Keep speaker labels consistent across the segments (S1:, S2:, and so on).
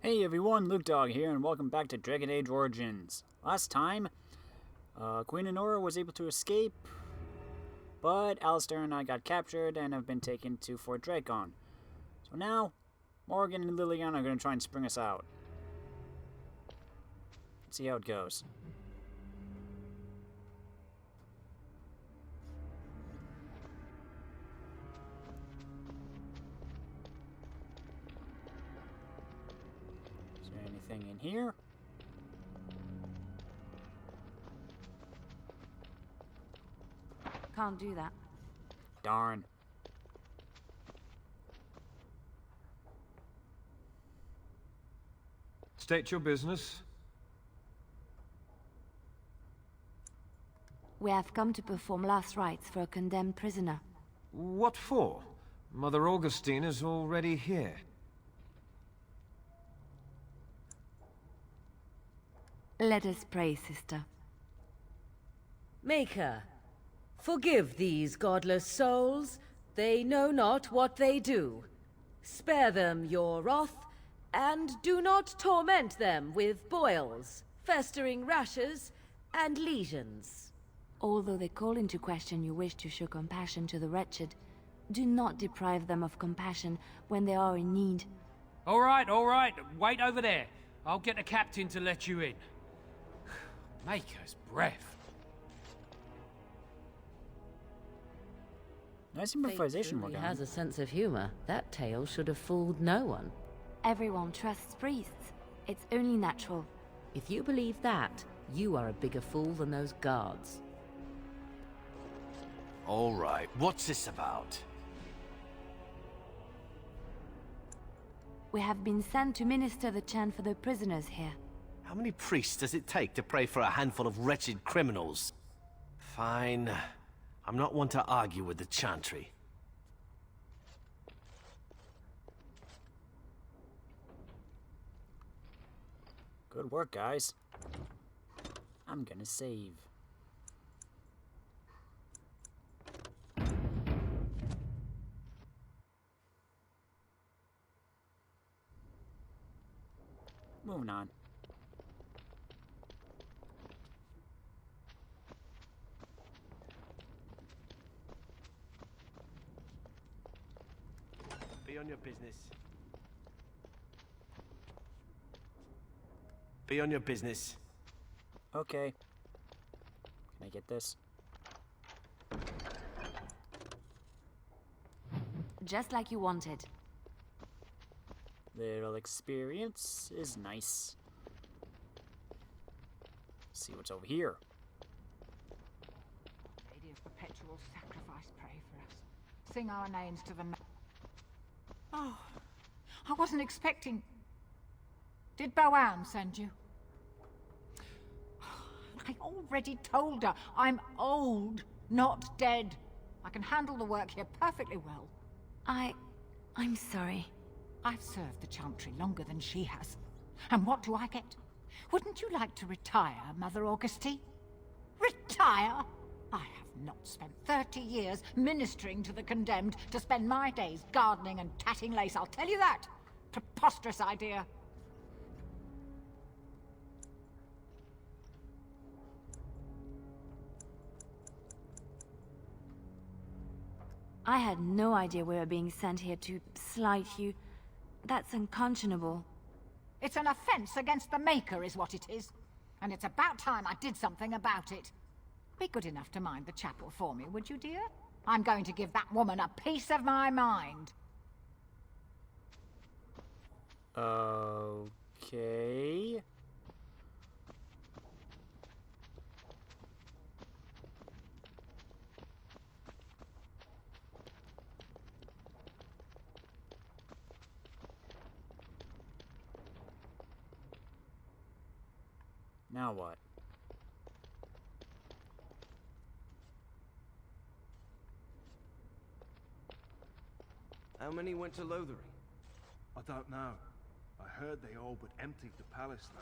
S1: Hey everyone, Luke Dog here, and welcome back to Dragon Age Origins. Last time, Queen Honora was able to escape, but Alistair and I got captured and have been taken to Fort Drakon. So now, Morrigan and Leliana are going to try and spring us out. Let's see how it goes. Is there anything in here?
S2: Can't do that.
S1: Darn.
S3: State your business.
S2: We have come to perform last rites for a condemned prisoner.
S3: What for? Mother Augustine is already here.
S2: Let us pray, sister.
S4: Maker, forgive these godless souls. They know not what they do. Spare them your wrath, and do not torment them with boils, festering rashes, and lesions.
S2: Although they call into question your wish to show compassion to the wretched, do not deprive them of compassion when they are in need.
S5: All right. Wait over there. I'll get the captain to let you in. Maker's breath.
S1: Nice improvisation,
S4: He
S1: Morgan.
S4: has a sense of humor. That tale should have fooled no one.
S2: Everyone trusts priests. It's only natural.
S4: If you believe that, you are a bigger fool than those guards.
S6: All right, what's this about?
S2: We have been sent to minister the chant for the prisoners here.
S6: How many priests does it take to pray for a handful of wretched criminals? Fine. I'm not one to argue with the chantry.
S1: Good work, guys. I'm gonna save. Moving on.
S6: Be on your business. Be on your business.
S1: Okay. Can I get this?
S2: Just like you wanted.
S1: Little experience is nice. See what's over here.
S7: Lady of Perpetual Sacrifice, pray for us. Sing our names to the... Oh, I wasn't expecting... Did Boanne send you? I already told her I'm old, not dead. I can handle the work here perfectly well.
S2: I'm sorry.
S7: I've served the Chantry longer than she has. And what do I get? Wouldn't you like to retire, Mother Augustine? Retire? I have not spent 30 years ministering to the condemned to spend my days gardening and tatting lace, I'll tell you that. Preposterous idea.
S2: I had no idea we were being sent here to slight you. That's unconscionable.
S7: It's an offense against the Maker is what it is. And it's about time I did something about it. Be good enough to mind the chapel for me, would you, dear? I'm going to give that woman a piece of my mind.
S1: Okay. Now what?
S6: How many went to Lothering?
S8: I don't know. I heard they all but emptied the palace, though.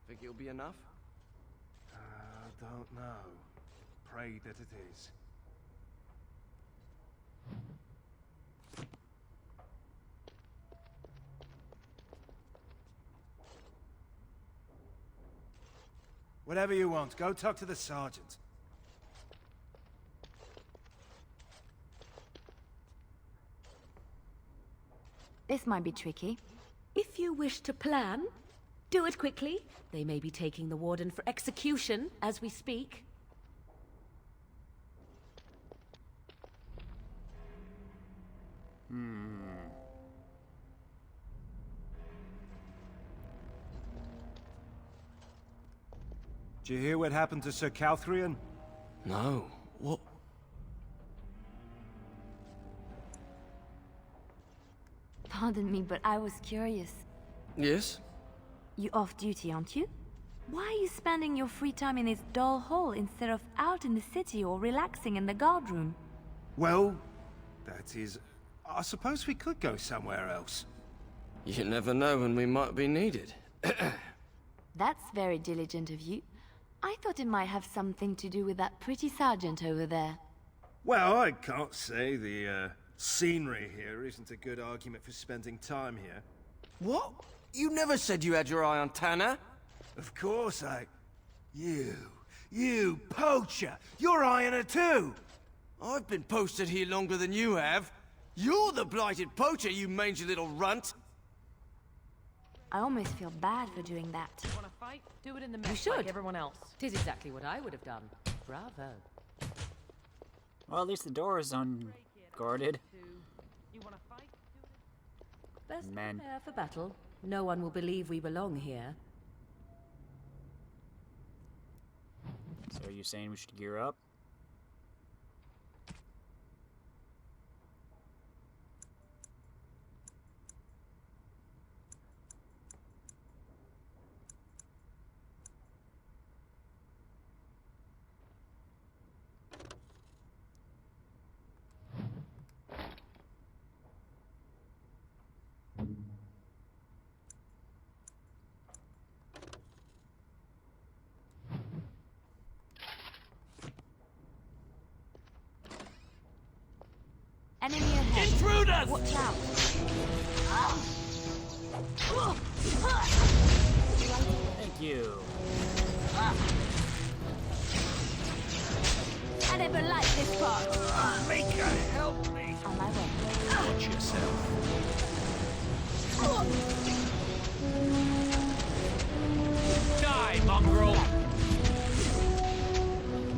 S6: Think it'll be enough?
S8: I don't know. Pray that it is. Whatever you want, go talk to the sergeant.
S2: This might be tricky.
S4: If you wish to plan, do it quickly. They may be taking the warden for execution as we speak.
S8: Did you hear what happened to Sir Calthrian?
S6: No. What?
S2: Pardon me, but I was curious.
S6: Yes?
S2: You off duty, aren't you? Why are you spending your free time in this dull hole instead of out in the city or relaxing in the guard room?
S8: Well, that is... I suppose we could go somewhere else.
S6: You never know when we might be needed.
S2: That's very diligent of you. I thought it might have something to do with that pretty sergeant over there.
S8: Well, I can't say the scenery here isn't a good argument for spending time here.
S6: What? You never said you had your eye on Tanner?
S8: Of course You poacher! You're eyeing her too!
S6: I've been posted here longer than you have. You're the blighted poacher, you mangy little runt!
S2: I almost feel bad for doing that.
S4: Want to fight? Do it in the mess should. like everyone else. Tis exactly what I would have done. Bravo.
S1: Well, at least the door is unguarded.
S4: You want to fight? Best
S1: Man.
S4: prepare for battle. No one will believe we belong here.
S1: So are you saying we should gear up?
S2: Enemy ahead.
S6: Intruders!
S2: Watch out.
S1: Thank you.
S2: I never liked this part.
S8: Make her help me!
S2: On my way.
S8: Watch yourself.
S5: Die, mongrel!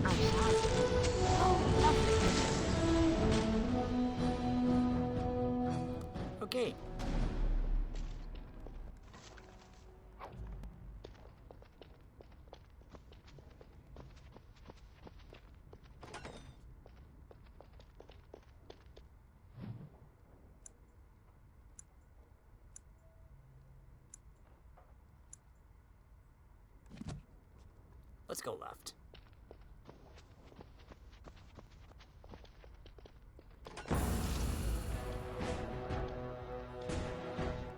S2: I shall. Oh, lovely.
S1: Okay. Let's go left.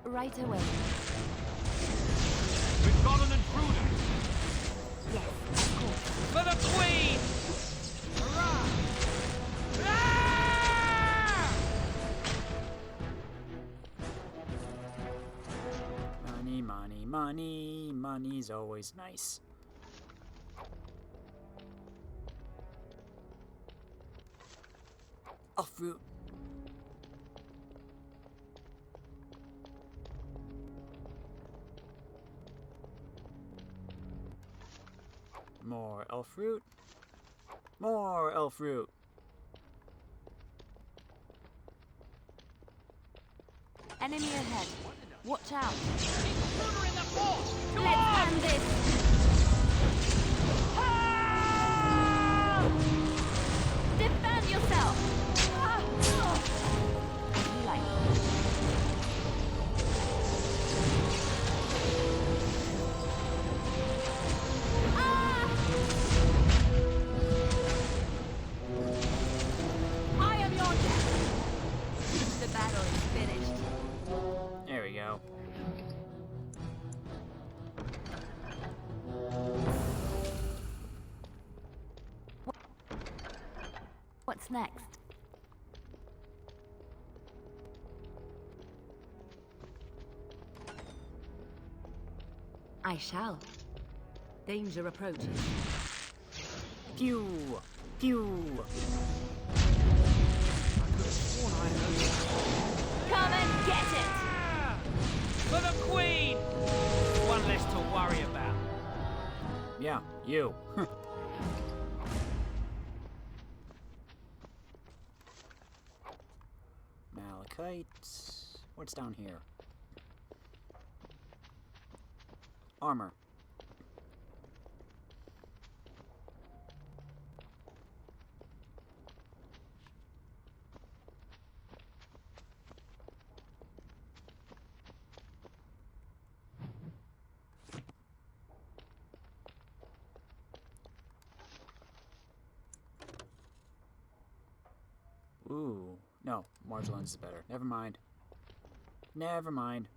S2: Right away.
S5: We've got an intruder!
S2: Yes, of course.
S5: For the Queen! Hurrah! Ah!
S1: Money, money, money. Money's always nice. Oh, fruit. More elf fruit. More elf fruit.
S2: Enemy ahead. Watch out.
S5: Intruder in the fort! Come
S2: Let's
S5: on!
S2: end this. Defend yourself. As you like. I am your death. The battle is finished.
S1: There we go.
S2: What's next? I shall.
S4: Danger approaches.
S1: Pew! Pew!
S2: Come and get it!
S5: For the Queen! One less to worry about.
S1: Yeah, you. Malachite. What's down here? Armor. Ooh, no, Marge lens is better. Never mind. Never mind.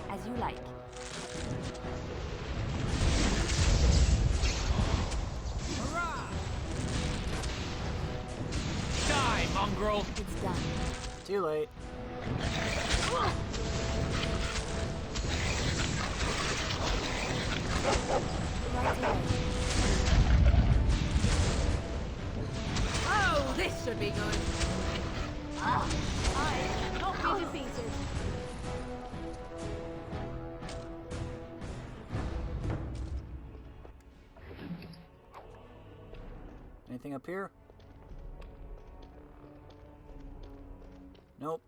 S2: As you like.
S5: Hurrah! Die, mongrel!
S2: It's done.
S1: Too late.
S2: Right away.
S4: Oh, this should be good.
S2: I cannot be defeated.
S1: Anything up here? Nope.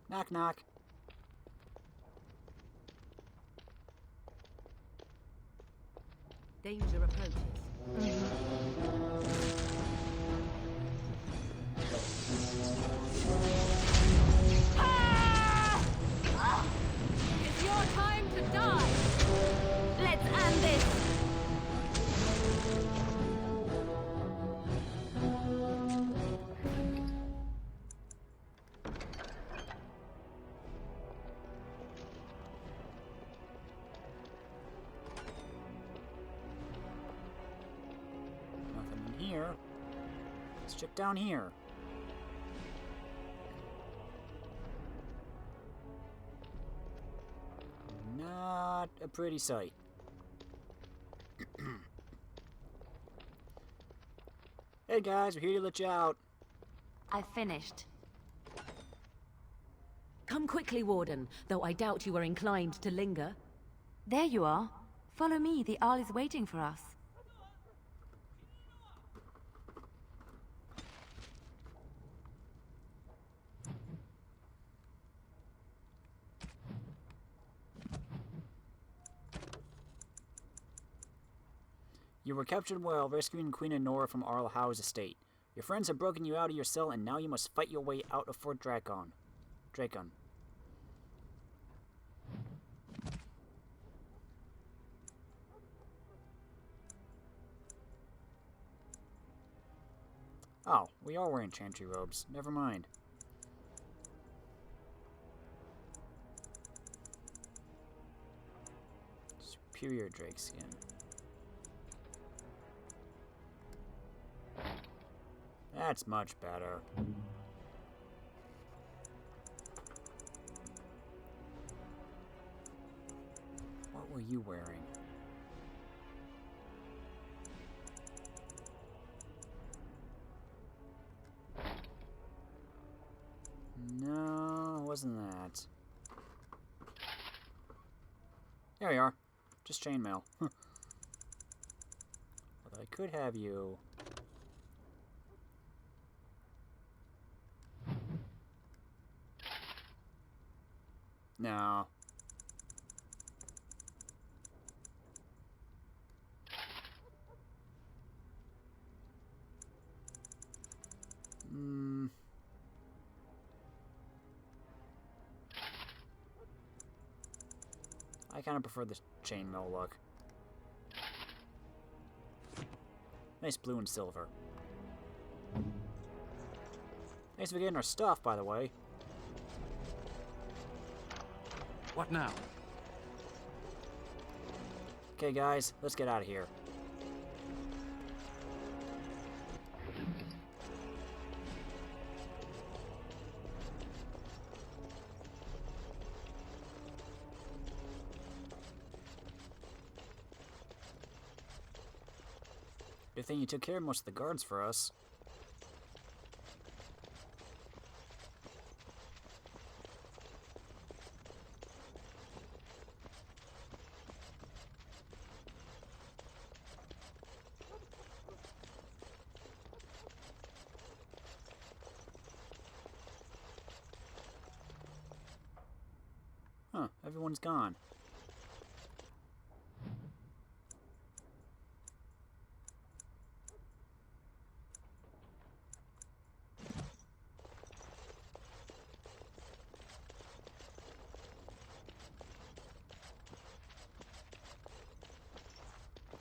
S1: Knock knock.
S4: Danger approaches.
S2: It's your time to die. Let's end this.
S1: Nothing in here. Let's check down here. Not a pretty sight. Hey guys, we're here to let you out.
S2: I finished.
S4: Come quickly, Warden, though I doubt you are inclined to linger.
S2: There you are. Follow me, the Arl is waiting for us.
S1: You were captured while rescuing Queen Nora from Arl Howe's estate. Your friends have broken you out of your cell, and now you must fight your way out of Fort Drakon. Drakon. Oh, we are wearing chantry robes. Never mind. Superior Drake skin. That's much better. What were you wearing? No, it wasn't that. There we are. Just chainmail. Although I could have you... No. I kind of prefer this chainmail look. Nice blue and silver. Thanks for getting our stuff, by the way.
S5: What now?
S1: Okay, guys, let's get out of here. Good thing you took care of most of the guards for us. Huh, everyone's gone.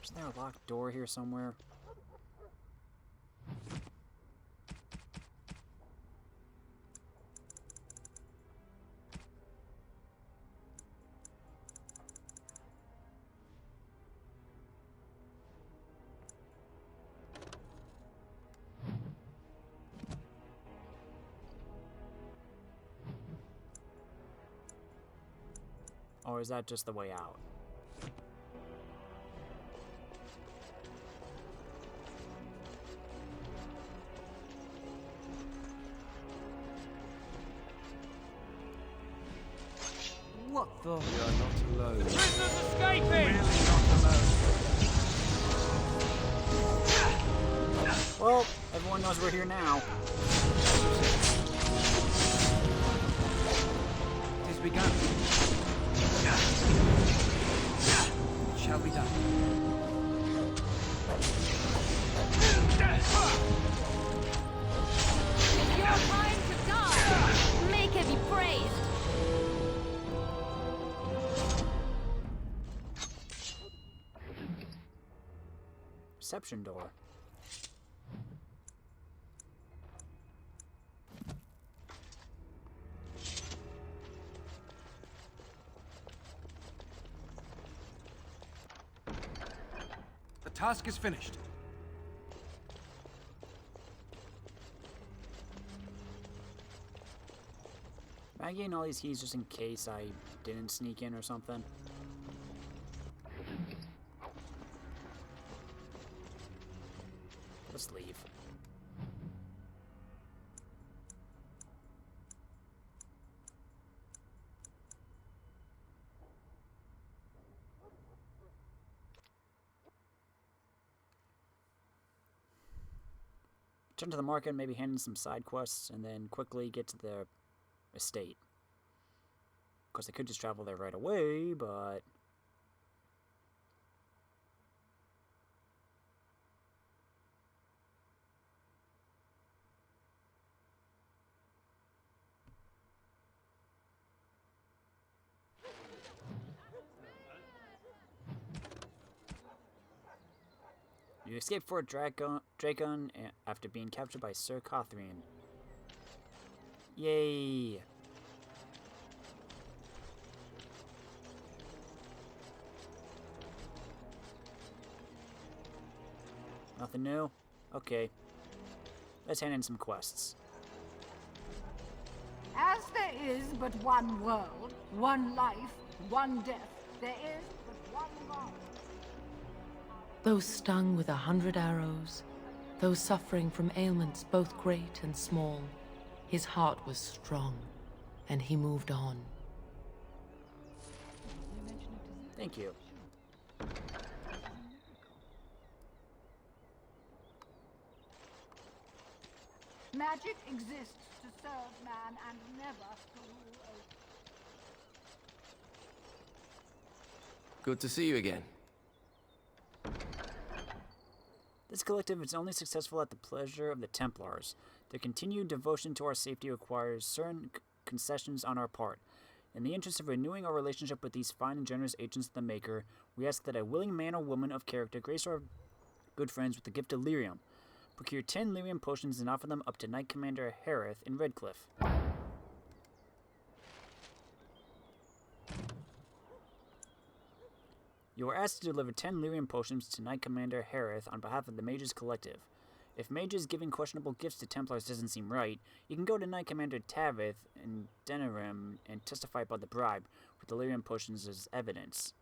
S1: Isn't there a locked door here somewhere? Or is that just the way out?
S3: What the? We are not alone.
S5: Prisoners escaping!
S1: Well, everyone knows we're here now.
S9: It has begun. It shall be done.
S2: It's your time to die! Make her be praised!
S1: Reception door.
S9: The task is finished.
S1: Am I getting all these keys just in case I didn't sneak in or something? Let's leave. Return to the market, maybe hand in some side quests, and then quickly get to the estate. Of course, I could just travel there right away, but... You escaped Fort Drakon after being captured by Sir Cothrian. Yay! Nothing new? Okay. Let's hand in some quests.
S7: As there is but one world, one life, one death, there is but one God.
S10: Those stung with 100 arrows, those suffering from ailments both great and small, his heart was strong, and he moved on.
S1: Thank you.
S7: Magic exists to serve man and never to rule over.
S9: Good to see you again.
S1: This collective is only successful at the pleasure of the Templars. Their continued devotion to our safety requires certain concessions on our part. In the interest of renewing our relationship with these fine and generous agents of the Maker, we ask that a willing man or woman of character grace our good friends with the gift of lyrium. Procure 10 lyrium potions and offer them up to Knight Commander Harith in Redcliffe. You are asked to deliver 10 lyrium potions to Knight Commander Harith on behalf of the Mages Collective. If Mages giving questionable gifts to Templars doesn't seem right, you can go to Knight Commander Tavith in Denerim and testify about the bribe, with the lyrium potions as evidence.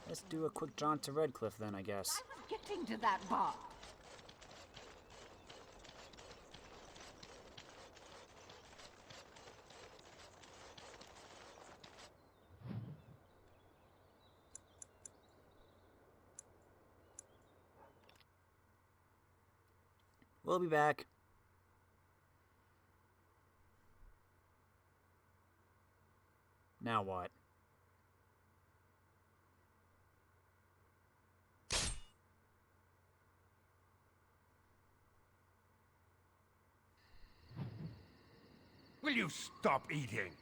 S1: Let's do a quick jaunt to Redcliffe then, I guess.
S7: I was getting to that bar.
S1: We'll be back. Now what?
S11: Will you stop eating?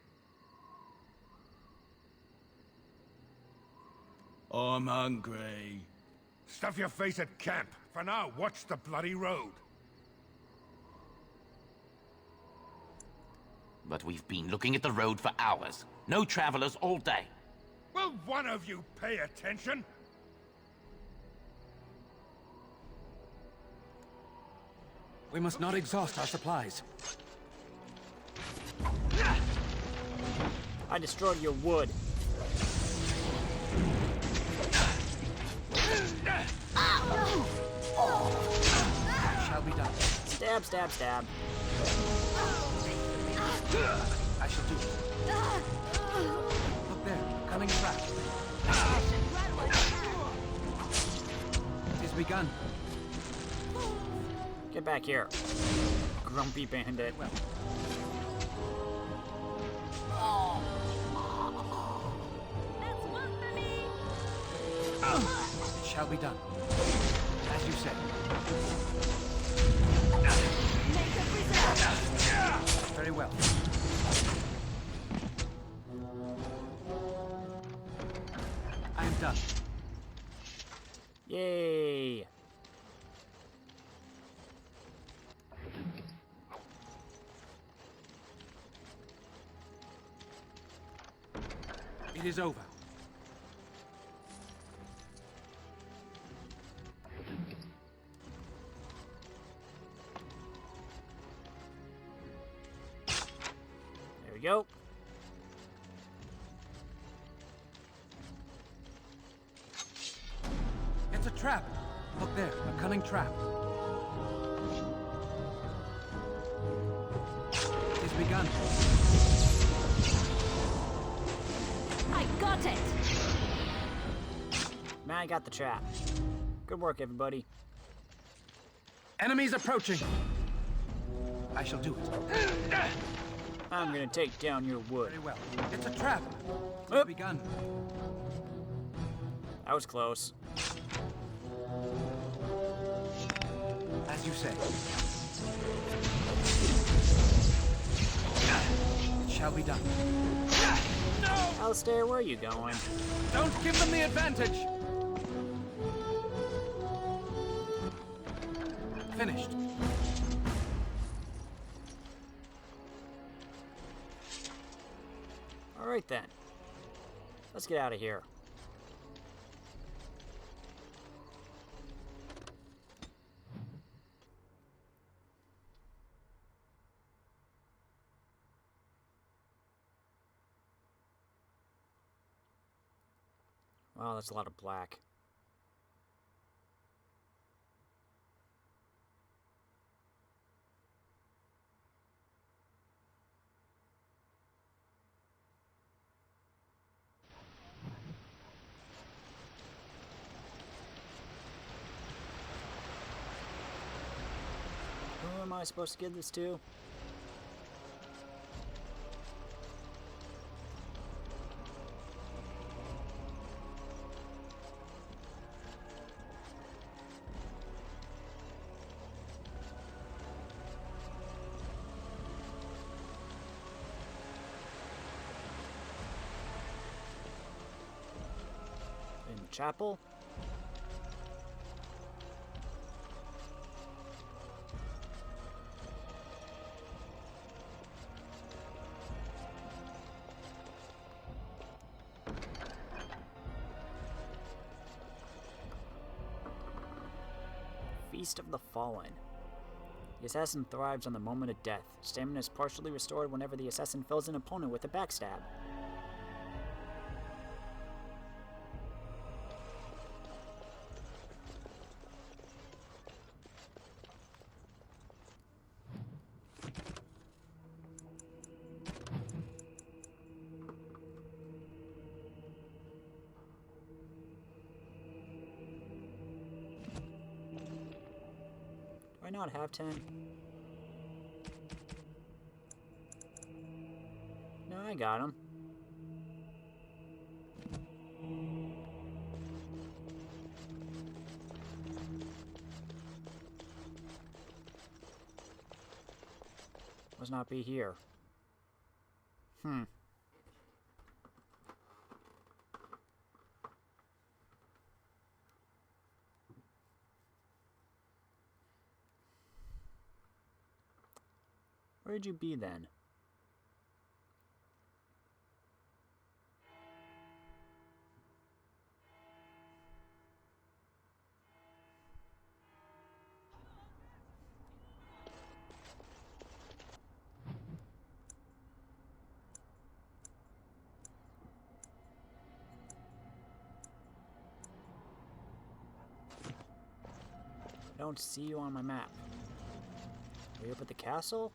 S12: I'm hungry.
S11: Stuff your face at camp. For now, watch the bloody road.
S13: But we've been looking at the road for hours. No travelers all day.
S11: Will one of you pay attention?
S9: We must not exhaust our supplies.
S1: I destroyed your wood.
S9: Shall be done.
S1: Stab, stab, stab.
S9: I shall do it. Look there, a cunning trap. It is begun.
S1: Get back here, grumpy bandit.
S9: Well. It shall be done. As you say. Very well. I am done.
S1: Yay!
S9: It is over.
S1: There we go.
S9: It's a trap. Look there, a cunning trap. It is begun.
S2: I got it!
S1: Now I got the trap. Good work, everybody.
S9: Enemies approaching. I shall do it.
S1: I'm gonna take down your wood.
S9: Very well. It's a trap.
S1: Oop.
S9: It's begun.
S1: That was close.
S9: As you say. It shall be done.
S1: Alistair, where are you going?
S9: Don't give them the advantage! Finished.
S1: Alright then. Let's get out of here. Wow, that's a lot of black. supposed to give this to? In the chapel? Feast of the Fallen. The assassin thrives on the moment of death. Stamina is partially restored whenever the assassin fills an opponent with a backstab. Do I not have 10? No, I got him. Must not be here. Where'd you be then? I don't see you on my map. Are you up at the castle?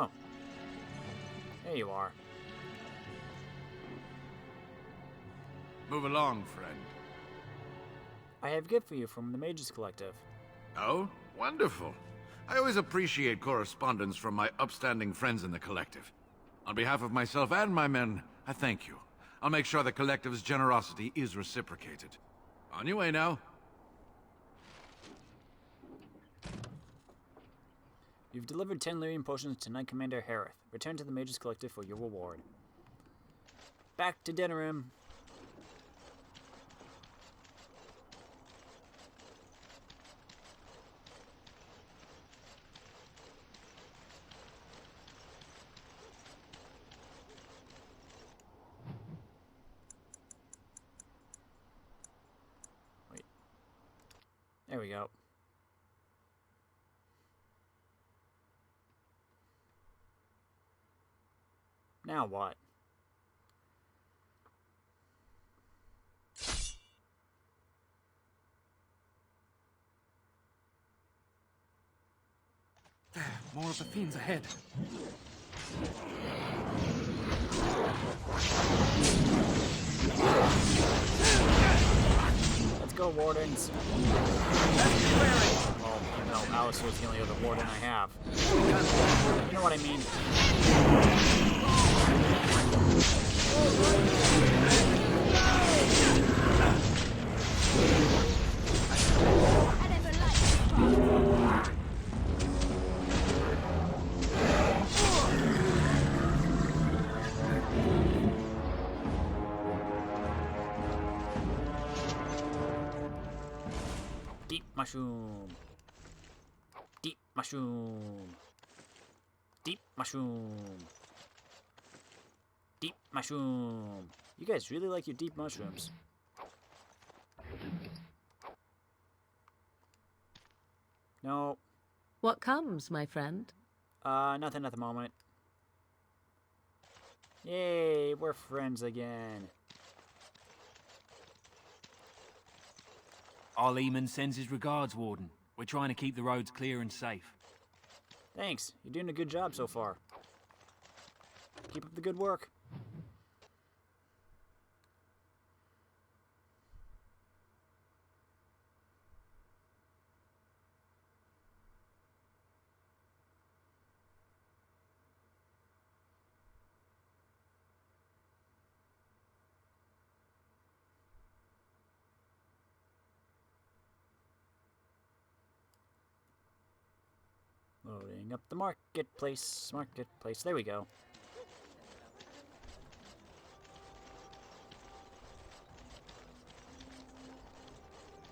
S1: Oh. There you are.
S12: Move along, friend.
S1: I have a gift for you from the Mages Collective.
S12: Oh, wonderful. I always appreciate correspondence from my upstanding friends in the Collective. On behalf of myself and my men, I thank you. I'll make sure the Collective's generosity is reciprocated. On your way now.
S1: You've delivered 10 Lyrian potions to Knight Commander Harith. Return to the Mages Collective for your reward. Back to Denerim. Wait. There we go. Now what?
S9: There, more of the fiends ahead.
S1: Let's go, Wardens. Oh, no, Alistair's the only other Warden I have. You know what I mean. Deep mushroom. Deep mushroom. Deep mushroom. Deep mushroom. You guys really like your deep mushrooms. No.
S4: What comes, my friend?
S1: Nothing at the moment. Yay, we're friends again.
S5: Our Lehman sends his regards, Warden. We're trying to keep the roads clear and safe.
S1: Thanks. You're doing a good job so far. Keep up the good work. Loading up the marketplace. Marketplace. There we go.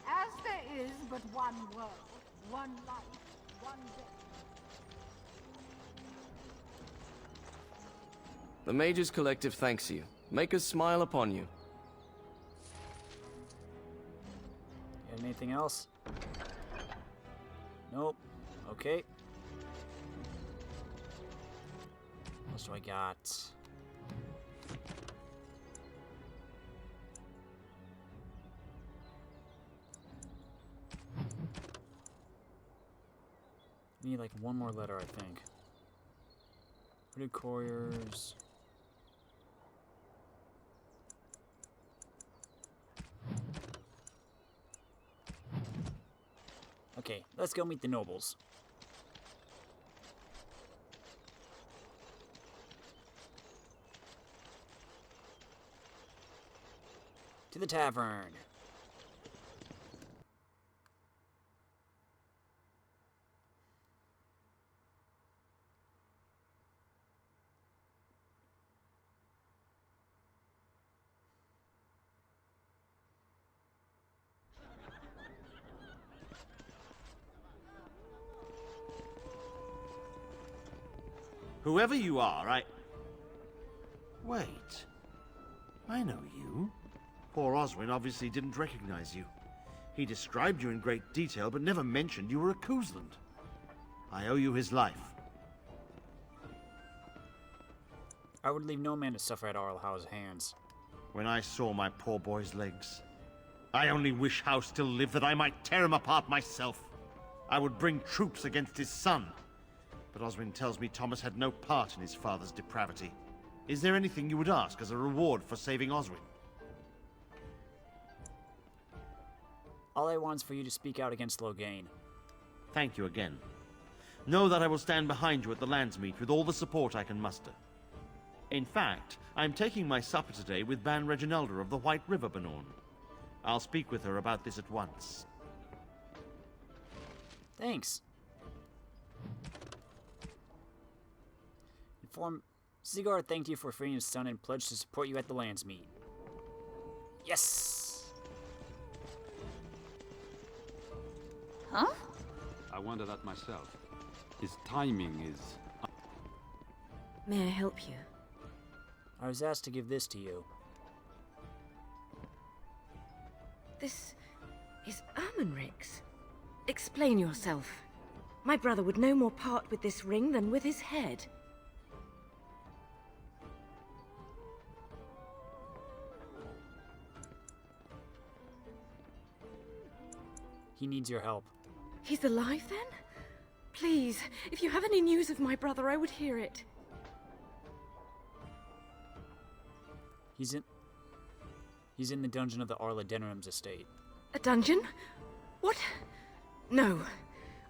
S7: As there is but one world, one life, one death.
S14: The Mages Collective thanks you. Make us smile upon you.
S1: Got anything else? Nope. Okay. What else do I got? Need like one more letter, I think. Hooded couriers. Okay, let's go meet the nobles. To the tavern.
S15: Whoever you are, Wait. I know you. Poor Oswin obviously didn't recognize you. He described you in great detail, but never mentioned you were a Cousland. I owe you his life.
S1: I would leave no man to suffer at Arlhau's hands.
S15: When I saw my poor boy's legs, I only wish Howe still lived that I might tear him apart myself. I would bring troops against his son. But Oswin tells me Thomas had no part in his father's depravity. Is there anything you would ask as a reward for saving Oswin?
S1: All I want is for you to speak out against Loghain.
S15: Thank you again. Know that I will stand behind you at the Landsmeet with all the support I can muster. In fact, I'm taking my supper today with Ban Reginalda of the White River Banorn. I'll speak with her about this at once.
S1: Thanks. Inform Sigurd thanked you for freeing his son and pledged to support you at the Landsmeet. Yes!
S16: Huh? I wonder that myself. His timing is...
S2: May I help you?
S1: I was asked to give this to you.
S2: This is Ermenric's. Explain yourself. My brother would no more part with this ring than with his head.
S1: He needs your help.
S2: He's alive then? Please, if you have any news of my brother, I would hear it.
S1: He's in the dungeon of the Arla Denram's estate.
S2: A dungeon? What? No.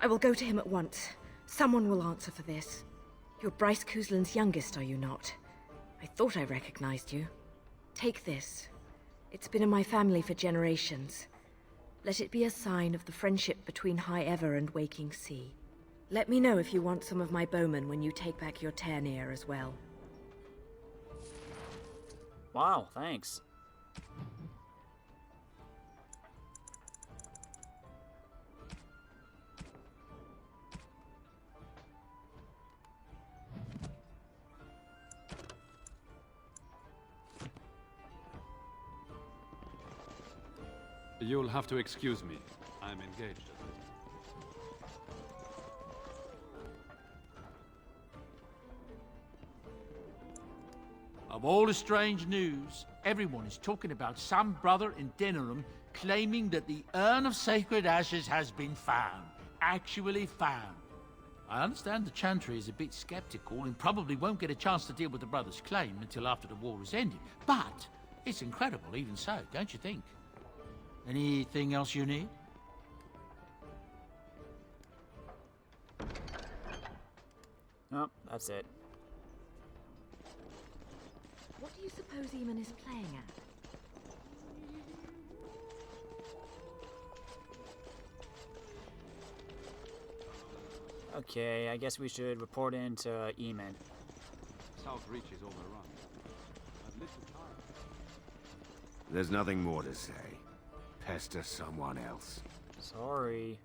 S2: I will go to him at once. Someone will answer for this. You're Bryce Cousland's youngest, are you not? I thought I recognized you. Take this. It's been in my family for generations. Let it be a sign of the friendship between High Ever and Waking Sea. Let me know if you want some of my bowmen when you take back your Tairneer as well.
S1: Wow, thanks.
S16: You'll have to excuse me. I'm engaged.
S9: Of all the strange news, everyone is talking about some brother in Denerim claiming that the urn of sacred ashes has been found. Actually found. I understand the Chantry is a bit skeptical and probably won't get a chance to deal with the brother's claim until after the war is ended. But it's incredible even so, don't you think? Anything else you need?
S1: Nope, that's it.
S2: What do you suppose Eamon is playing at?
S1: Okay, I guess we should report in to Eamon.
S16: South Reach is overrun. I've little time.
S17: There's nothing more to say. Pester someone else.
S1: Sorry.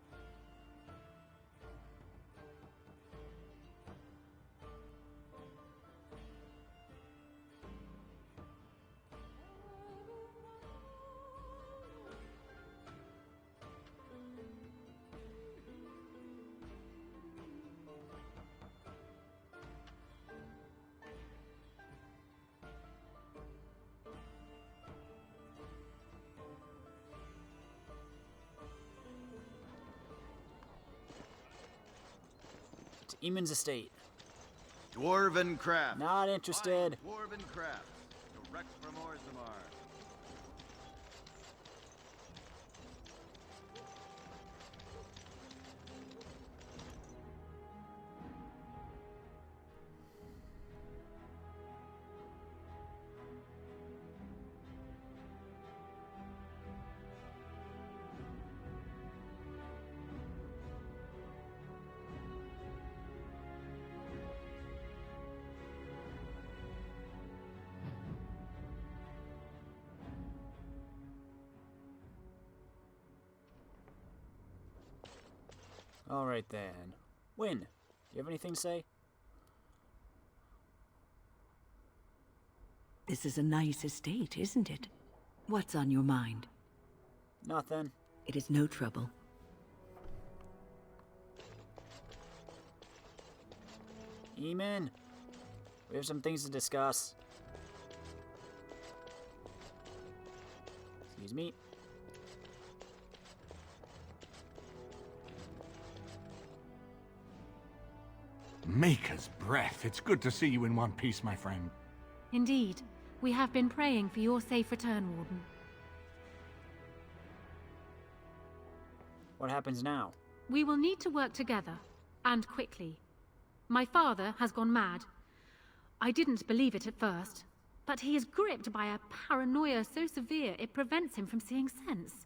S1: Eamon's estate.
S18: Dwarven craft.
S1: Not interested.
S18: Dwarven craft. Direct from Orzammar.
S1: Alright then. Wynn, do you have anything to say?
S19: This is a nice estate, isn't it? What's on your mind?
S1: Nothing.
S19: It is no trouble.
S1: Eamon, we have some things to discuss. Excuse me.
S11: Maker's breath. It's good to see you in one piece, my friend.
S20: Indeed. We have been praying for your safe return, Warden.
S1: What happens now?
S20: We will need to work together, and quickly. My father has gone mad. I didn't believe it at first, but he is gripped by a paranoia so severe it prevents him from seeing sense.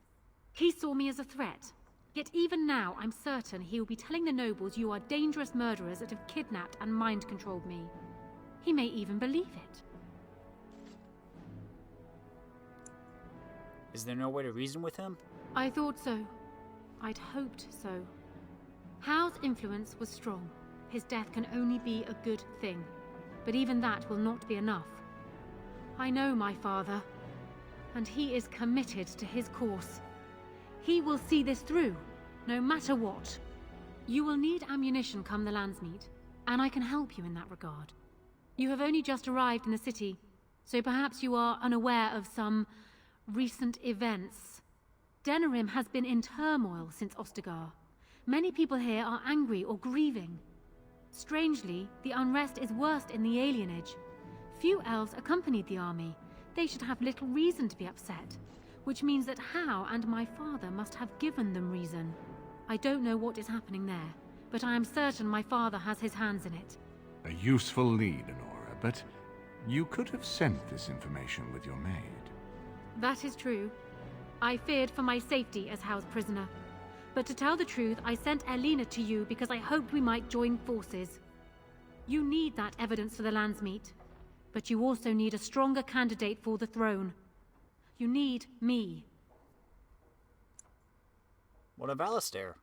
S20: He saw me as a threat. Yet even now, I'm certain he will be telling the nobles you are dangerous murderers that have kidnapped and mind-controlled me. He may even believe it.
S1: Is there no way to reason with him?
S20: I thought so. I'd hoped so. Howe's influence was strong. His death can only be a good thing. But even that will not be enough. I know my father, and he is committed to his course. He will see this through, no matter what. You will need ammunition come the Landsmeet, and I can help you in that regard. You have only just arrived in the city, so perhaps you are unaware of some recent events. Denerim has been in turmoil since Ostagar. Many people here are angry or grieving. Strangely, the unrest is worst in the alienage. Few elves accompanied the army. They should have little reason to be upset. Which means that How and my father must have given them reason. I don't know what is happening there, but I am certain my father has his hands in it.
S11: A useful lead, Honora, but you could have sent this information with your maid.
S20: That is true. I feared for my safety as How's prisoner. But to tell the truth, I sent Elena to you because I hoped we might join forces. You need that evidence for the Landsmeet, but you also need a stronger candidate for the throne. You need me.
S1: What of Alistair?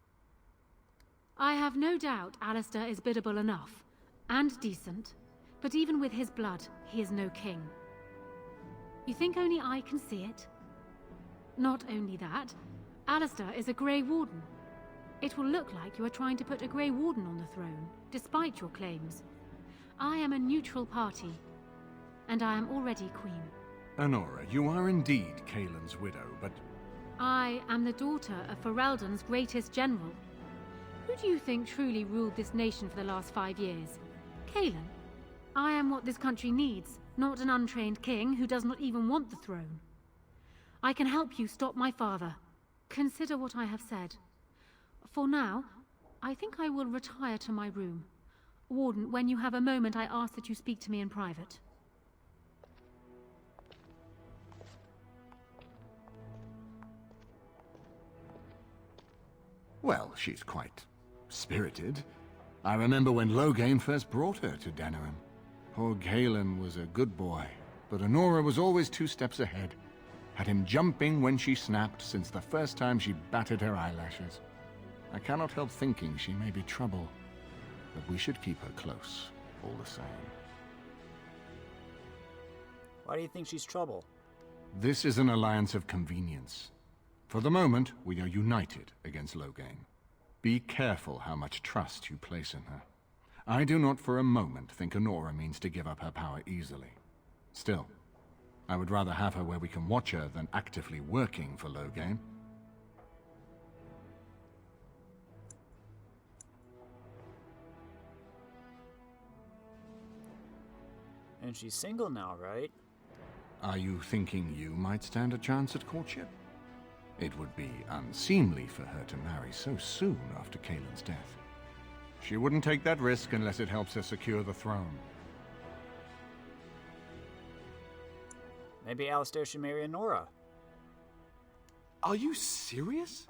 S20: I have no doubt Alistair is biddable enough, and decent, but even with his blood, he is no king. You think only I can see it? Not only that, Alistair is a Grey Warden. It will look like you are trying to put a Grey Warden on the throne, despite your claims. I am a neutral party, and I am already queen.
S11: Honora, you are indeed Kaelin's widow, but...
S20: I am the daughter of Ferelden's greatest general. Who do you think truly ruled this nation for the last 5 years? Kaelin? I am what this country needs, not an untrained king who does not even want the throne. I can help you stop my father. Consider what I have said. For now, I think I will retire to my room. Warden, when you have a moment, I ask that you speak to me in private.
S11: Well, she's quite spirited. I remember when Loghain first brought her to Denerim. Poor Kaelin was a good boy, but Honora was always 2 steps ahead. Had him jumping when she snapped since the first time she batted her eyelashes. I cannot help thinking she may be trouble, but we should keep her close, all the same.
S1: Why do you think she's trouble?
S11: This is an alliance of convenience. For the moment, we are united against Loghain. Be careful how much trust you place in her. I do not for a moment think Honora means to give up her power easily. Still, I would rather have her where we can watch her than actively working for Loghain.
S1: And she's single now, right?
S11: Are you thinking you might stand a chance at courtship? It would be unseemly for her to marry so soon after Kaelin's death. She wouldn't take that risk unless it helps her secure the throne.
S1: Maybe Alistair should marry Honora.
S21: Are you serious?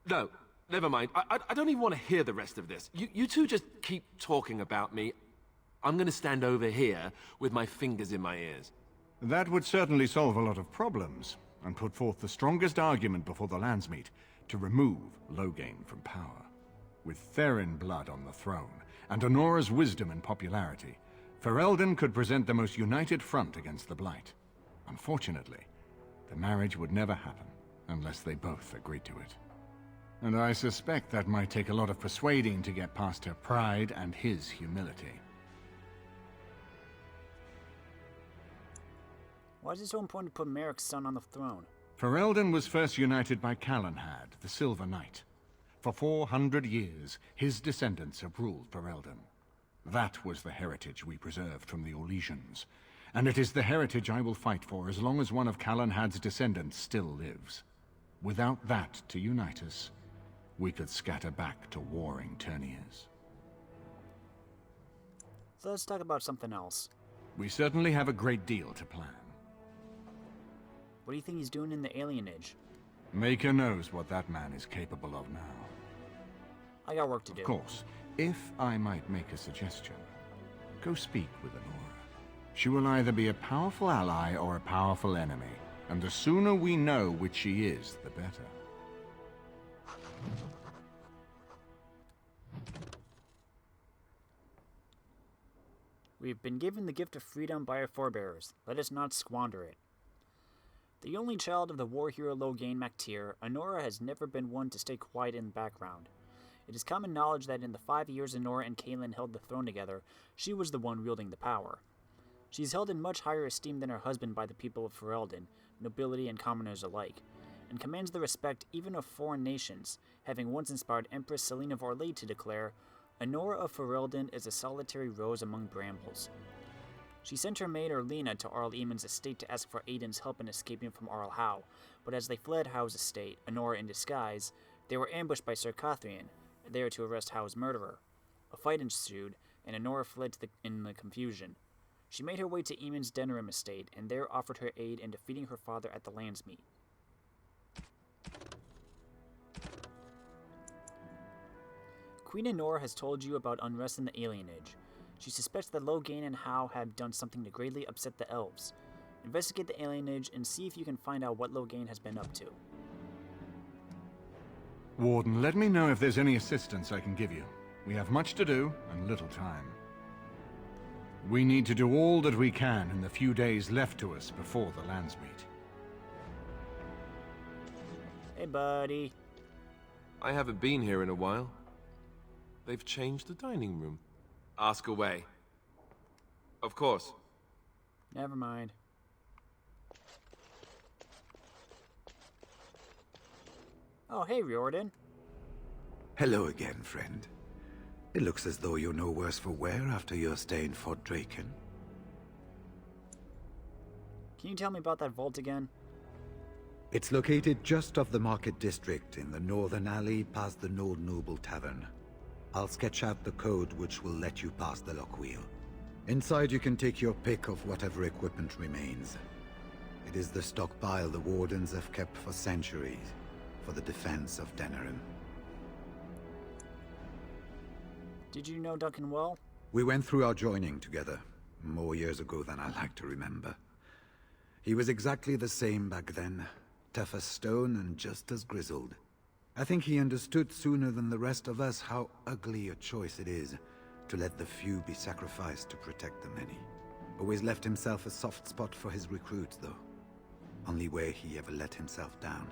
S21: No, never mind. I don't even want to hear the rest of this. You two just keep talking about me. I'm gonna stand over here with my fingers in my ears.
S11: That would certainly solve a lot of problems, and put forth the strongest argument before the Landsmeet to remove Loghain from power. With Therin blood on the throne, and Honora's wisdom and popularity, Ferelden could present the most united front against the Blight. Unfortunately, the marriage would never happen unless they both agreed to it. And I suspect that might take a lot of persuading to get past her pride and his humility.
S1: Why is it so important to put Merrick's son on the throne?
S11: Ferelden was first united by Calenhad, the Silver Knight. For 400 years, his descendants have ruled Ferelden. That was the heritage we preserved from the Orlesians, and it is the heritage I will fight for as long as one of Calenhad's descendants still lives. Without that to unite us, we could scatter back to warring Terniers.
S1: So let's talk about something else.
S11: We certainly have a great deal to plan.
S1: What do you think he's doing in the alienage?
S11: Maker knows what that man is capable of now.
S1: I got work to do.
S11: Of course, if I might make a suggestion, go speak with Honora. She will either be a powerful ally or a powerful enemy, and the sooner we know which she is, the better.
S1: We've been given the gift of freedom by our forebears. Let us not squander it. The only child of the war hero Loghain MacTyr, Honora has never been one to stay quiet in the background. It is common knowledge that in the 5 years Honora and Kaelin held the throne together, she was the one wielding the power. She is held in much higher esteem than her husband by the people of Ferelden, nobility and commoners alike, and commands the respect even of foreign nations, having once inspired Empress Selene of Orlais to declare, "Honora of Ferelden is a solitary rose among brambles." She sent her maid Erlina to Arl Eamon's estate to ask for Aidan's help in escaping from Arl Howe, but as they fled Howe's estate, Honora in disguise, they were ambushed by Sir Cathrian, there to arrest Howe's murderer. A fight ensued, and Honora fled in the confusion. She made her way to Eamon's Denerim estate, and there offered her aid in defeating her father at the Landsmeet. Queen Honora has told you about unrest in the alienage. She suspects that Loghain and Howe have done something to greatly upset the elves. Investigate the alienage and see if you can find out what Loghain has been up to.
S11: Warden, let me know if there's any assistance I can give you. We have much to do and little time. We need to do all that we can in the few days left to us before the Landsmeet.
S1: Hey, buddy.
S21: I haven't been here in a while. They've changed the dining room. Ask away. Of course.
S1: Never mind. Oh, hey, Riordan.
S6: Hello again, friend. It looks as though you're no worse for wear after your stay in Fort Drakon.
S1: Can you tell me about that vault again?
S6: It's located just off the Market District in the northern alley past the Old Noble Tavern. I'll sketch out the code which will let you pass the lock wheel. Inside you can take your pick of whatever equipment remains. It is the stockpile the Wardens have kept for centuries for the defense of Denerim.
S1: Did you know Duncan well?
S6: We went through our joining together, more years ago than I like to remember. He was exactly the same back then, tough as stone and just as grizzled. I think he understood sooner than the rest of us how ugly a choice it is to let the few be sacrificed to protect the many. Always left himself a soft spot for his recruits, though. Only way he ever let himself down.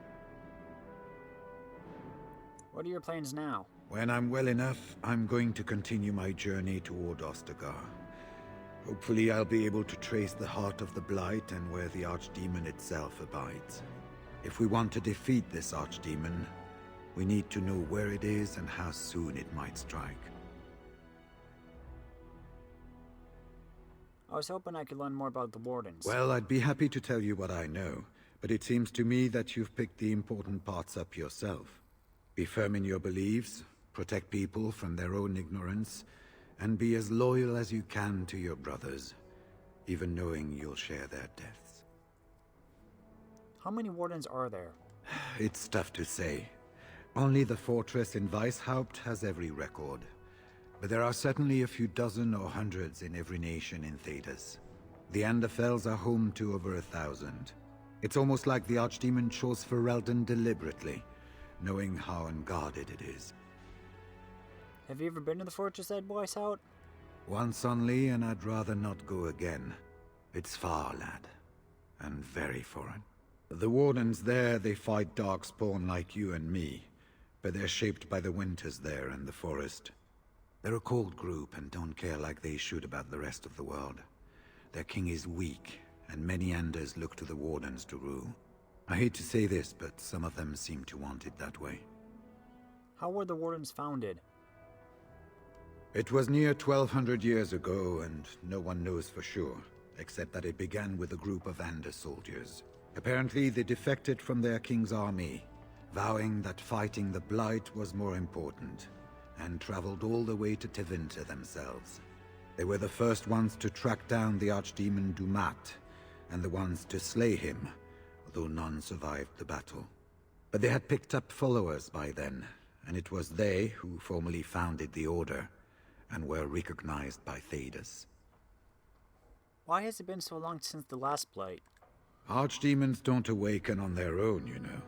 S1: What are your plans now?
S6: When I'm well enough, I'm going to continue my journey toward Ostagar. Hopefully I'll be able to trace the heart of the Blight and where the Archdemon itself abides. If we want to defeat this Archdemon, we need to know where it is and how soon it might strike.
S1: I was hoping I could learn more about the Wardens.
S6: Well, I'd be happy to tell you what I know, but it seems to me that you've picked the important parts up yourself. Be firm in your beliefs, protect people from their own ignorance, and be as loyal as you can to your brothers, even knowing you'll share their deaths.
S1: How many Wardens are there?
S6: It's tough to say. Only the fortress in Weishaupt has every record. But there are certainly a few dozen or hundreds in every nation in Thedas. The Anderfells are home to over 1,000. It's almost like the Archdemon chose Ferelden deliberately, knowing how unguarded it is.
S1: Have you ever been to the fortress at Weishaupt?
S6: Once only, and I'd rather not go again. It's far, lad. And very foreign. The Wardens there, they fight Darkspawn like you and me. But they're shaped by the winters there and the forest. They're a cold group and don't care like they should about the rest of the world. Their king is weak, and many Anders look to the Wardens to rule. I hate to say this, but some of them seem to want it that way.
S1: How were the Wardens founded?
S6: It was near 1,200 years ago, and no one knows for sure, except that it began with a group of Ander soldiers. Apparently, they defected from their king's army, vowing that fighting the Blight was more important, and traveled all the way to Tevinter themselves. They were the first ones to track down the Archdemon Dumat, and the ones to slay him, although none survived the battle. But they had picked up followers by then, and it was they who formally founded the Order, and were recognized by Thedas.
S1: Why has it been so long since the last Blight?
S6: Archdemons don't awaken on their own, you know.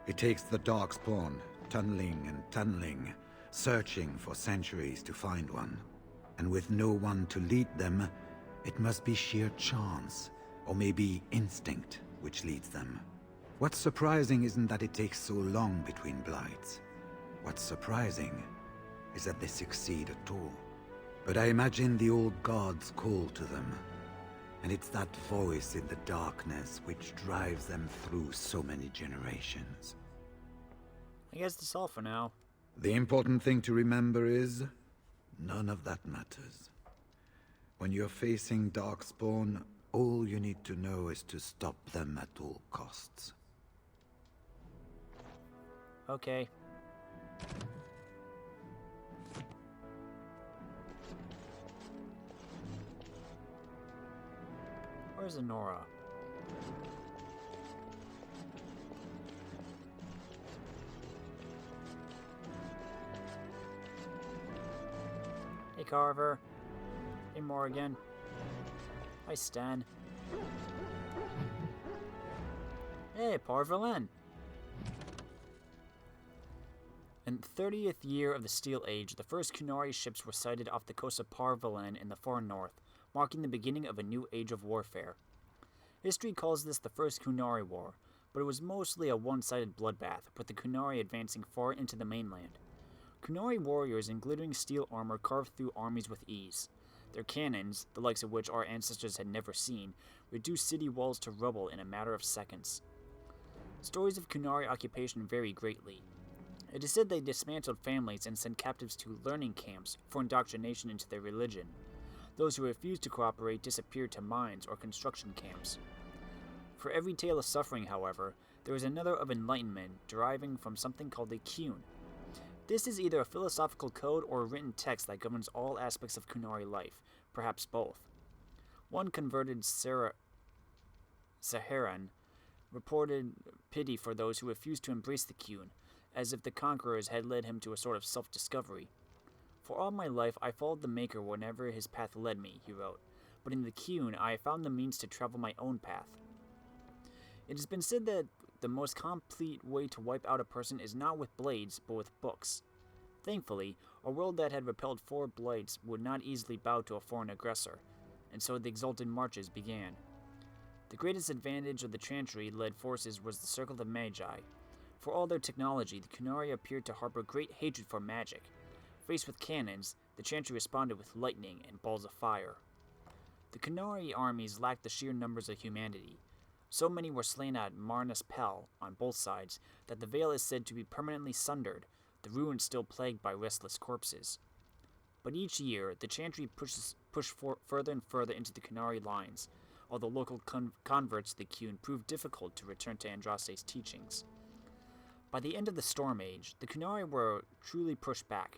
S6: It takes the Darkspawn, tunneling and tunneling, searching for centuries to find one. And with no one to lead them, it must be sheer chance, or maybe instinct, which leads them. What's surprising isn't that it takes so long between Blights. What's surprising is that they succeed at all. But I imagine the old gods call to them, and it's that voice in the darkness which drives them through so many generations.
S1: I guess that's all for now.
S6: The important thing to remember is, none of that matters. When you're facing Darkspawn, all you need to know is to stop them at all costs.
S1: Okay. Where's Honora? Hey Carver. Hey Morrigan. Hi Stan. Hey Parvalen. In the 30th year of the Steel Age, the first Kunari ships were sighted off the coast of Parvalen in the far north, marking the beginning of a new age of warfare. History calls this the First Kunari War, but it was mostly a one-sided bloodbath, with the Kunari advancing far into the mainland. Kunari warriors in glittering steel armor carved through armies with ease. Their cannons, the likes of which our ancestors had never seen, reduced city walls to rubble in a matter of seconds. Stories of Kunari occupation vary greatly. It is said they dismantled families and sent captives to learning camps for indoctrination into their religion. Those who refused to cooperate disappeared to mines or construction camps. For every tale of suffering, however, there is another of enlightenment deriving from something called a Kyun. This is either a philosophical code or a written text that governs all aspects of Kunari life, perhaps both. One converted Saharan reported pity for those who refused to embrace the Kyun, as if the conquerors had led him to a sort of self-discovery. For all my life, I followed the Maker whenever his path led me, he wrote, but in the Kyun, I found the means to travel my own path. It has been said that the most complete way to wipe out a person is not with blades, but with books. Thankfully, a world that had repelled 4 blights would not easily bow to a foreign aggressor, and so the exalted marches began. The greatest advantage of the Chantry-led forces was the Circle of Magi. For all their technology, the Kunari appeared to harbor great hatred for magic. Faced with cannons, the Chantry responded with lightning and balls of fire. The Kunari armies lacked the sheer numbers of humanity. So many were slain at Marnus Pel on both sides that the Vale is said to be permanently sundered, the ruins still plagued by restless corpses. But each year, the Chantry pushed further and further into the Kunari lines, although local converts to the Kyun proved difficult to return to Andraste's teachings. By the end of the Storm Age, the Kunari were truly pushed back.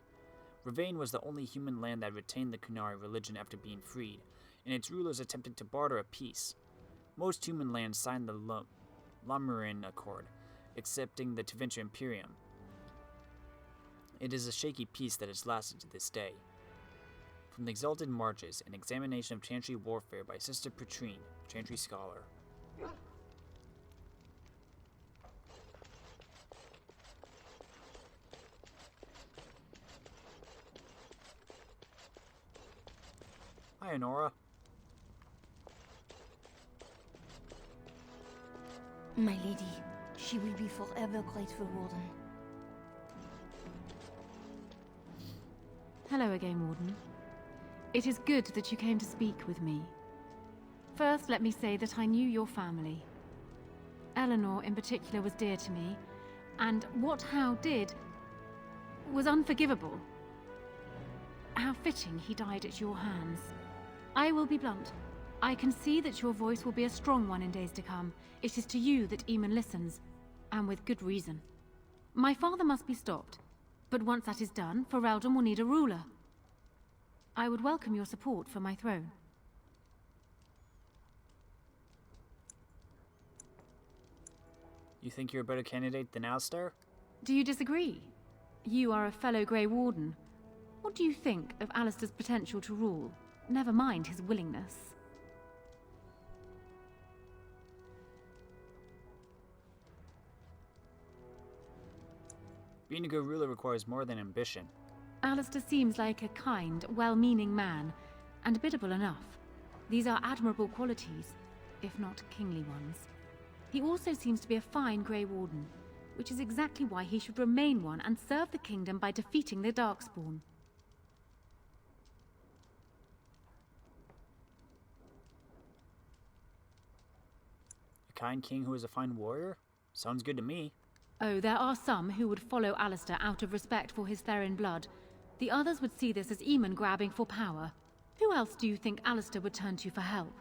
S1: Ravain was the only human land that retained the Kunari religion after being freed, and its rulers attempted to barter a peace. Most human lands signed the Lamurin Accord, accepting the Tevinter Imperium. It is a shaky peace that has lasted to this day. From the Exalted Marches, an examination of Chantry warfare by Sister Petrine, Chantry scholar. Hi, Honora.
S8: My lady, she will be forever grateful, Warden.
S20: Hello again, Warden. It is good that you came to speak with me. First, let me say that I knew your family. Eleanor, in particular, was dear to me, and what Hal did was unforgivable. How fitting he died at your hands. I will be blunt. I can see that your voice will be a strong one in days to come. It is to you that Eamon listens, and with good reason. My father must be stopped, but once that is done, Ferelden will need a ruler. I would welcome your support for my throne.
S1: You think you're a better candidate than Alistair?
S20: Do you disagree? You are a fellow Grey Warden. What do you think of Alistair's potential to rule? Never mind his willingness.
S1: Being a good ruler requires more than ambition.
S20: Alistair seems like a kind, well-meaning man, and biddable enough. These are admirable qualities, if not kingly ones. He also seems to be a fine Grey Warden, which is exactly why he should remain one and serve the kingdom by defeating the Darkspawn.
S1: A kind king who is a fine warrior? Sounds good to me.
S20: Oh, there are some who would follow Alistair out of respect for his Therin blood. The others would see this as Eamon grabbing for power. Who else do you think Alistair would turn to for help?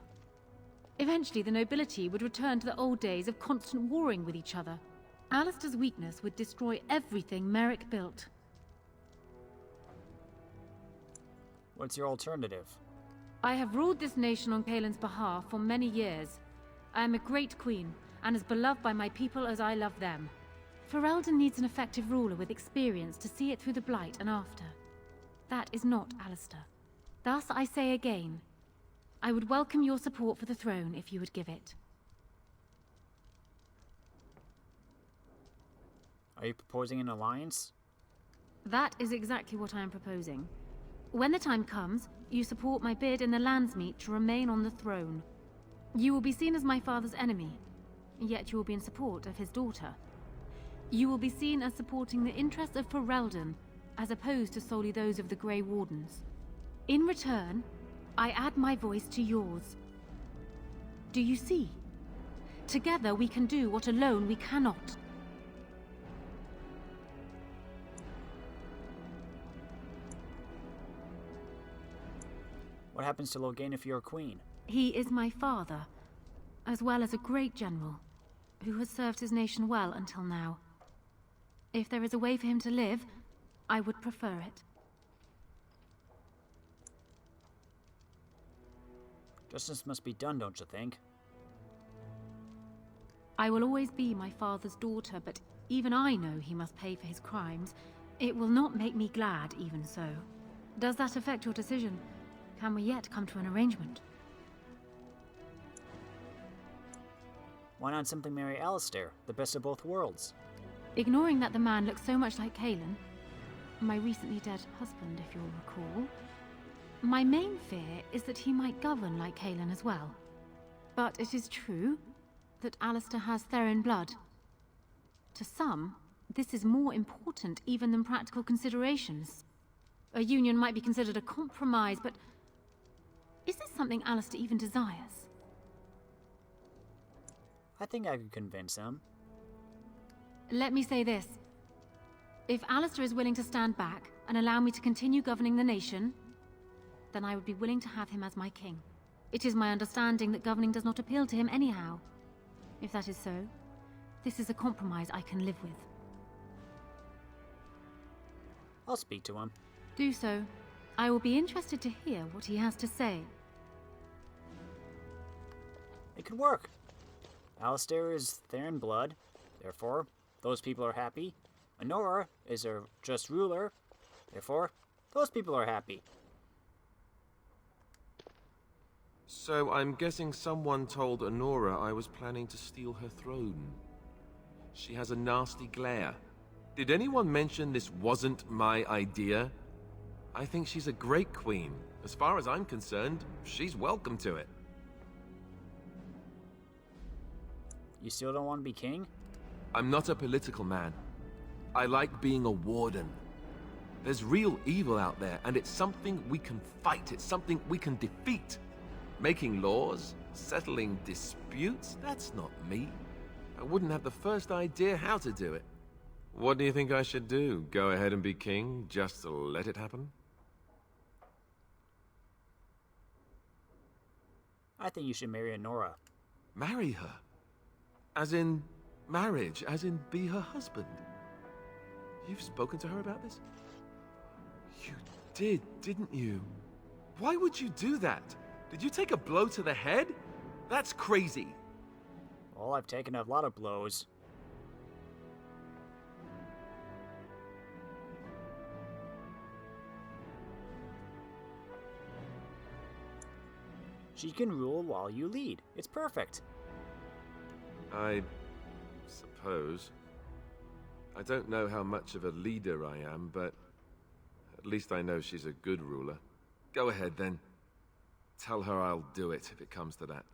S20: Eventually, the nobility would return to the old days of constant warring with each other. Alistair's weakness would destroy everything Merrick built.
S1: What's your alternative?
S20: I have ruled this nation on Kaelin's behalf for many years. I am a great queen, and as beloved by my people as I love them. Ferelden needs an effective ruler with experience to see it through the Blight and after. That is not Alistair. Thus, I say again, I would welcome your support for the throne if you would give it.
S1: Are you proposing an alliance?
S20: That is exactly what I am proposing. When the time comes, you support my bid in the Landsmeet to remain on the throne. You will be seen as my father's enemy. yet you will be in support of his daughter. You will be seen as supporting the interests of Ferelden, as opposed to solely those of the Grey Wardens. In return, I add my voice to yours. Do you see? Together we can do what alone we cannot.
S1: What happens to Loghain if you're queen?
S20: He is my father, as well as a great general, who has served his nation well until now. If there is a way for him to live, I would prefer it.
S1: Justice must be done, don't you think?
S20: I will always be my father's daughter, but even I know he must pay for his crimes. It will not make me glad, even so. Does that affect your decision? Can we yet come to an arrangement?
S1: Why not simply marry Alistair, the best of both worlds?
S20: Ignoring that the man looks so much like Kaelin, my recently dead husband, if you'll recall, my main fear is that he might govern like Kaelin as well. But it is true that Alistair has Therin blood. To some, this is more important even than practical considerations. A union might be considered a compromise, but is this something Alistair even desires?
S1: I think I could convince him.
S20: Let me say this. If Alistair is willing to stand back and allow me to continue governing the nation, then I would be willing to have him as my king. It is my understanding that governing does not appeal to him anyhow. If that is so, this is a compromise I can live with.
S1: I'll speak to him.
S20: Do so. I will be interested to hear what he has to say.
S1: It could work. Alistair is Therin blood, therefore, those people are happy. Honora is a just ruler, therefore, those people are happy.
S3: So I'm guessing someone told Honora I was planning to steal her throne. She has a nasty glare. Did anyone mention this wasn't my idea? I think she's a great queen. As far as I'm concerned, she's welcome to it.
S1: You still don't want to be king?
S3: I'm not a political man. I like being a warden. There's real evil out there, and it's something we can fight. It's something we can defeat. Making laws, settling disputes, that's not me. I wouldn't have the first idea how to do it. What do you think I should do? Go ahead and be king, just to let it happen?
S1: I think you should marry Honora.
S3: Marry her? As in marriage, as in be her husband? You've spoken to her about this? You did, didn't you? Why would you do that? Did you take a blow to the head? That's crazy.
S1: Well, I've taken a lot of blows. She can rule while you lead. It's perfect.
S3: I suppose. I don't know how much of a leader I am, but at least I know she's a good ruler. Go ahead, then. Tell her I'll do it if it comes to that.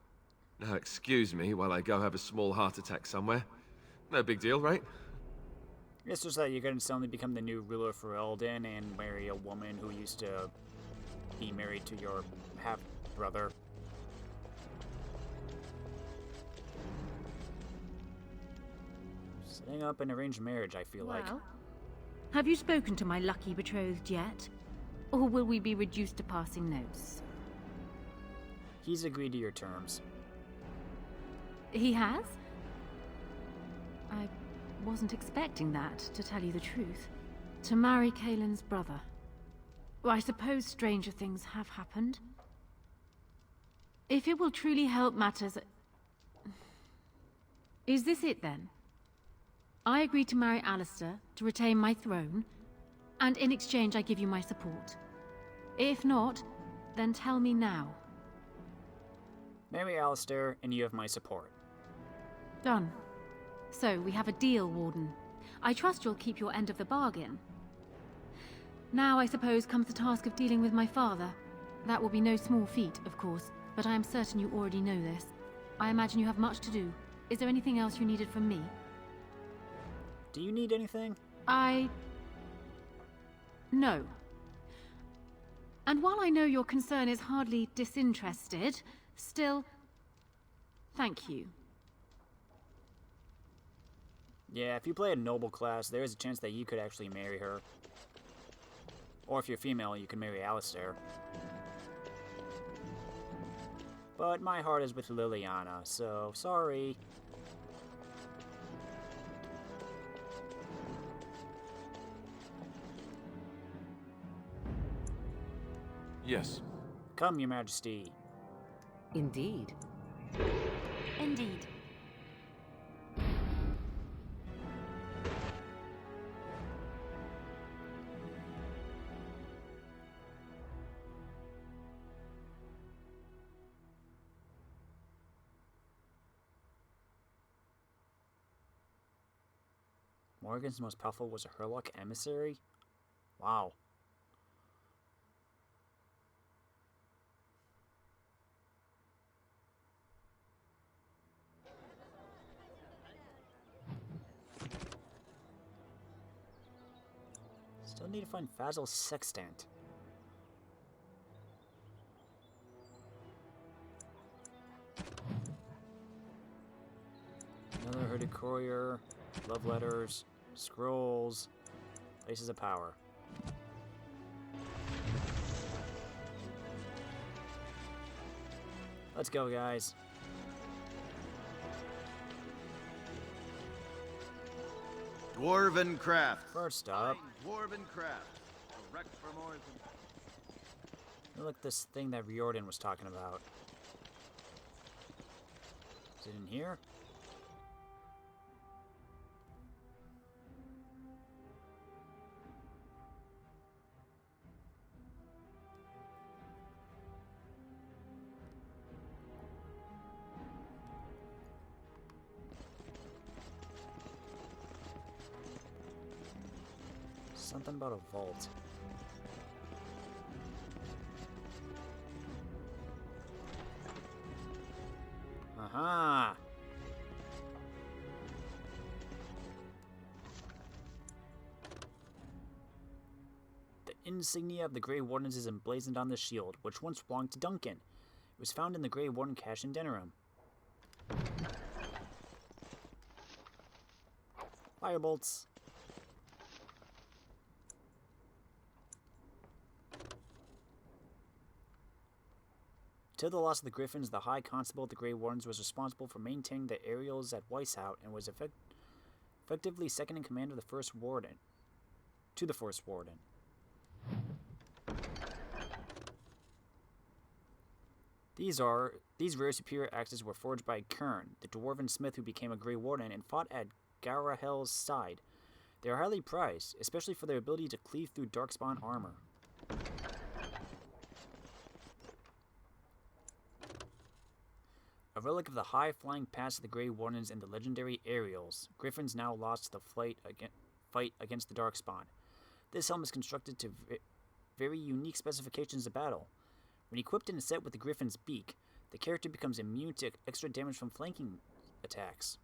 S3: Now, excuse me while I go have a small heart attack somewhere. No big deal, right?
S1: It's just that you're going to suddenly become the new ruler for Elden and marry a woman who used to be married to your half-brother. Setting up an arranged marriage, I feel like.
S20: Have you spoken to my lucky betrothed yet? Or will we be reduced to passing notes?
S1: He's agreed to your terms.
S20: He has? I wasn't expecting that, to tell you the truth. To marry Kaelin's brother. Well, I suppose stranger things have happened. If it will truly help matters... Is this it, then? I agree to marry Alistair, to retain my throne, and in exchange I give you my support. If not, then tell me now.
S1: Marry Alistair, and you have my support.
S20: Done. So, we have a deal, Warden. I trust you'll keep your end of the bargain. Now, I suppose, comes the task of dealing with my father. That will be no small feat, of course, but I am certain you already know this. I imagine you have much to do. Is there anything else you needed from me?
S1: Do you need anything?
S20: No. And while I know your concern is hardly disinterested, still, thank you.
S1: Yeah, if you play a noble class, there is a chance that you could actually marry her. Or if you're female, you can marry Alistair. But my heart is with Leliana, so sorry.
S3: Yes.
S1: Come, Your Majesty.
S2: Indeed.
S8: Indeed.
S1: Morrigan's most powerful was a Herlock emissary? Wow. Still need to find Fazil's sextant. Another hooded courier, love letters, scrolls, places of power. Let's go, guys.
S18: Dwarven craft.
S1: First up,
S18: Dwarven craft. Direct from Orson.
S1: look at this thing that Riordan was talking about. Is it in here? Something about a vault. Aha! The insignia of the Grey Wardens is emblazoned on the shield, which once belonged to Duncan. It was found in the Grey Warden cache in Denerim. Firebolts. Till the loss of the Griffins, the High Constable of the Grey Wardens was responsible for maintaining the aerials at Weishout and was effectively second in command of the First Warden. To the First Warden. These rare superior axes were forged by Kern, the dwarven smith who became a Grey Warden and fought at Garahel's side. They are highly prized, especially for their ability to cleave through darkspawn armor. A relic of the high-flying past of the Grey Wardens and the legendary aerials, Griffins now lost the fight against the Darkspawn. This helm is constructed to very unique specifications of battle. When equipped and set with the Griffin's beak, the character becomes immune to extra damage from flanking attacks.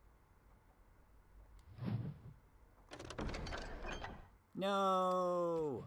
S1: No!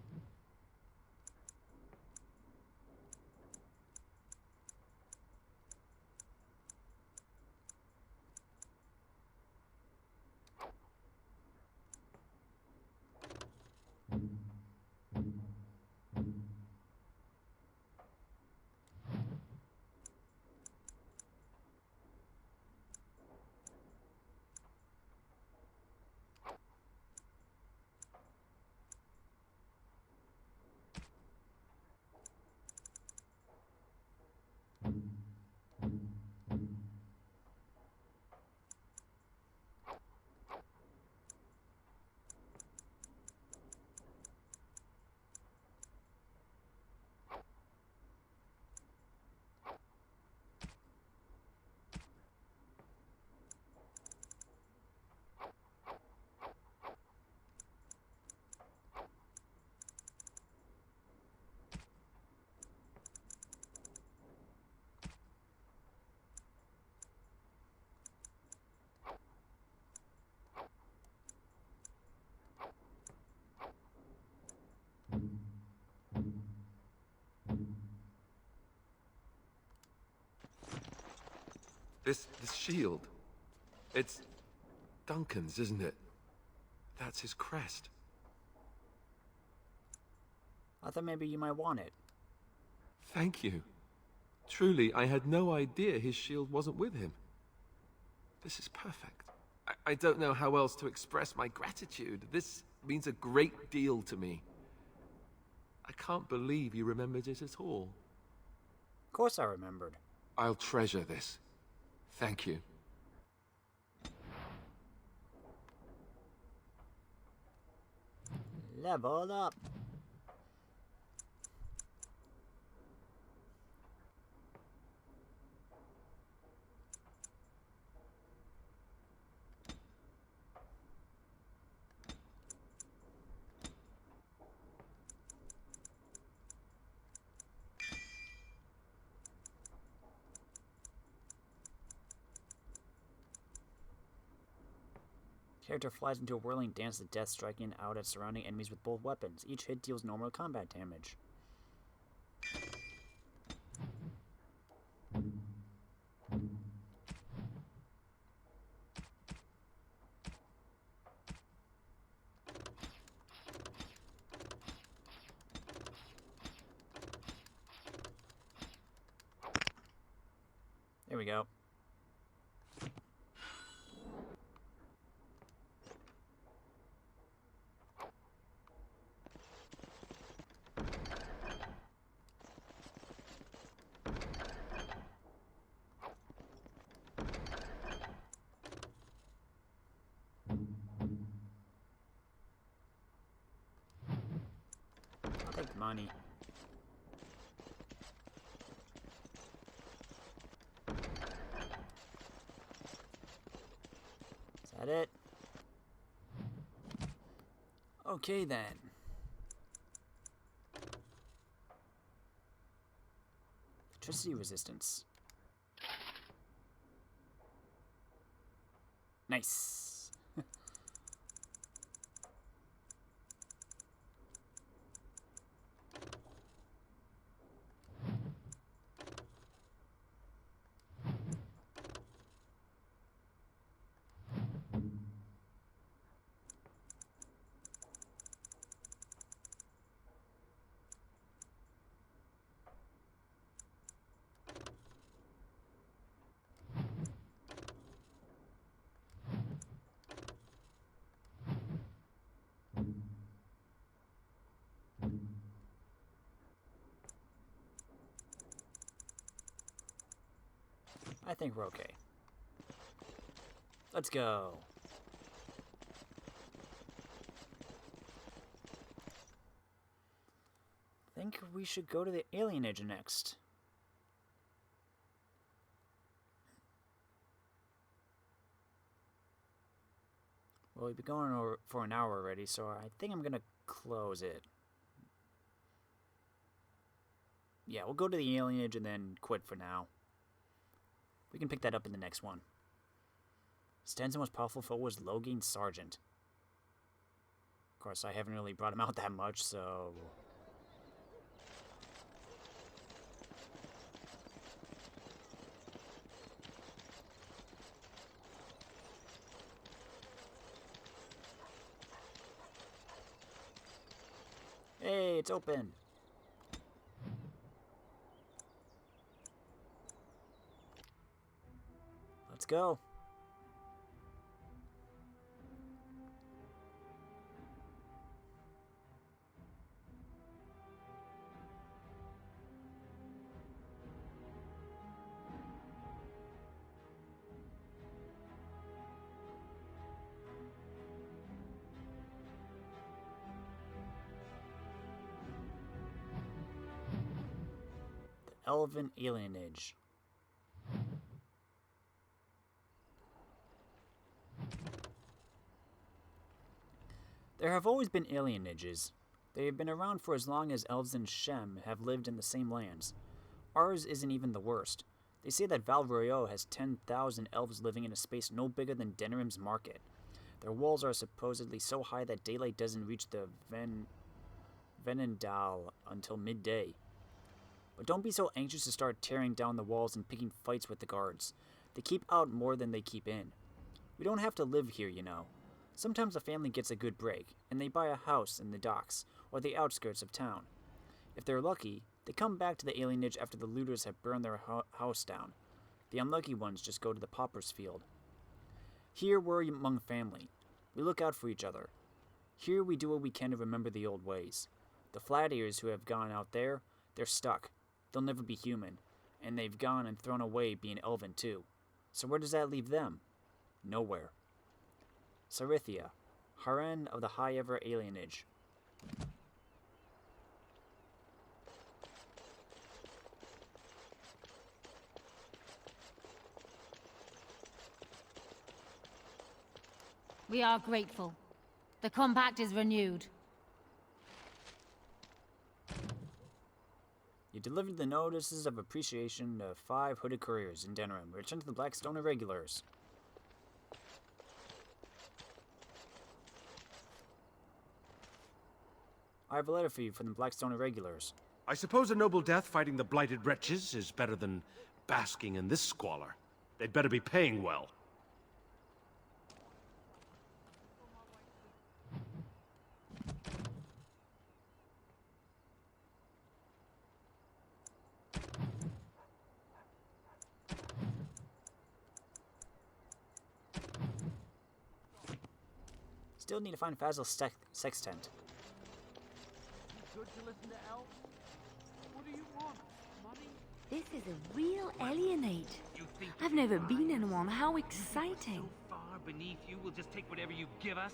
S3: This shield. It's Duncan's, isn't it? That's his crest.
S1: I thought maybe you might want it.
S3: Thank you. Truly, I had no idea his shield wasn't with him. This is perfect. I don't know how else to express my gratitude. This means a great deal to me. I can't believe you remembered it at all.
S1: Of course I remembered.
S3: I'll treasure this. Thank you.
S1: Level up. Character flies into a whirling dance of death, striking out at surrounding enemies with both weapons. Each hit deals normal combat damage. There we go. I'll take the money. Is that it? Okay then. Electricity resistance. Nice. I think we're okay. Let's go. Think we should go to the alienage next. Well, we've been going over for an hour already, so I think I'm gonna close it. Yeah, we'll go to the alienage and then quit for now. We can pick that up in the next one. Stan's most powerful foe was Loghain Sargent. Of course, I haven't really brought him out that much, so... Hey, it's open! Let's go. The Elven Alienage. There have always been alienages. They have been around for as long as elves and Shem have lived in the same lands. Ours isn't even the worst. They say that Val Royeaux has 10,000 elves living in a space no bigger than Denerim's market. Their walls are supposedly so high that daylight doesn't reach the Venendal until midday. But don't be so anxious to start tearing down the walls and picking fights with the guards. They keep out more than they keep in. We don't have to live here, you know. Sometimes a family gets a good break, and they buy a house in the docks or the outskirts of town. If they're lucky, they come back to the alienage after the looters have burned their house down. The unlucky ones just go to the pauper's field. Here we're among family. We look out for each other. Here we do what we can to remember the old ways. The flat ears who have gone out there, they're stuck. They'll never be human. And they've gone and thrown away being elven too. So where does that leave them? Nowhere. Sarithia, Harren of the High Ever Alienage.
S10: We are grateful. The compact is renewed.
S1: You delivered the notices of appreciation to 5 hooded couriers in Denerim. Return to the Blackstone Irregulars. I have a letter for you from the Blackstone Irregulars.
S17: I suppose a noble death fighting the blighted wretches is better than basking in this squalor. They'd better be paying well.
S1: Still need to find Fazil's sextant.
S9: Good to listen to elves? What do you want? Money?
S8: This is a real alienate. I've never been in one. How exciting.
S5: Far beneath you, we'll just take whatever you give us.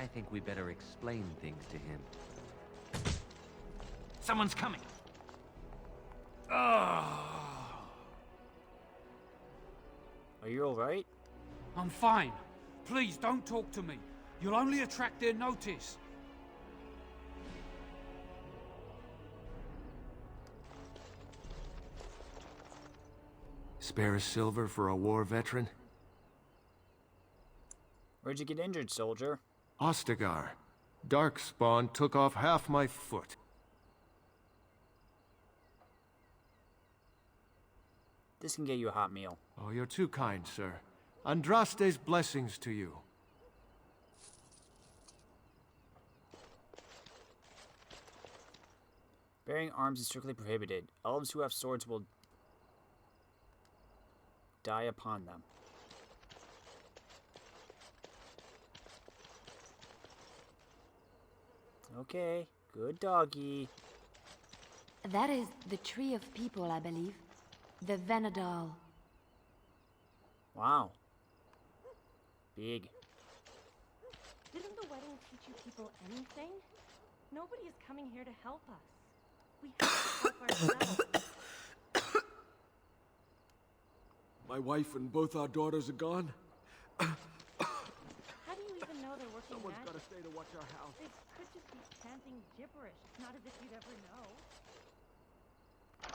S22: I think we better explain things to him.
S5: Someone's coming.
S1: Are you alright?
S5: I'm fine. Please don't talk to me. You'll only attract their notice.
S17: Spare a silver for a war veteran?
S1: Where'd you get injured, soldier?
S17: Ostagar. Darkspawn took off half my foot.
S1: This can get you a hot meal.
S17: Oh, you're too kind, sir. Andraste's blessings to you.
S1: Bearing arms is strictly prohibited. Elves who have swords will die upon them. Okay, good doggy.
S8: That is the tree of people, I believe. The Venadal.
S1: Wow. Big.
S23: Didn't the wedding teach you people anything? Nobody is coming here to help us. We have to help ourselves.
S21: My wife and both our daughters are gone.
S23: How do you even know they're working
S21: Someone's
S23: magic?
S21: gotta stay to watch our house.
S23: They could just be chanting gibberish. It's not as if you'd ever know.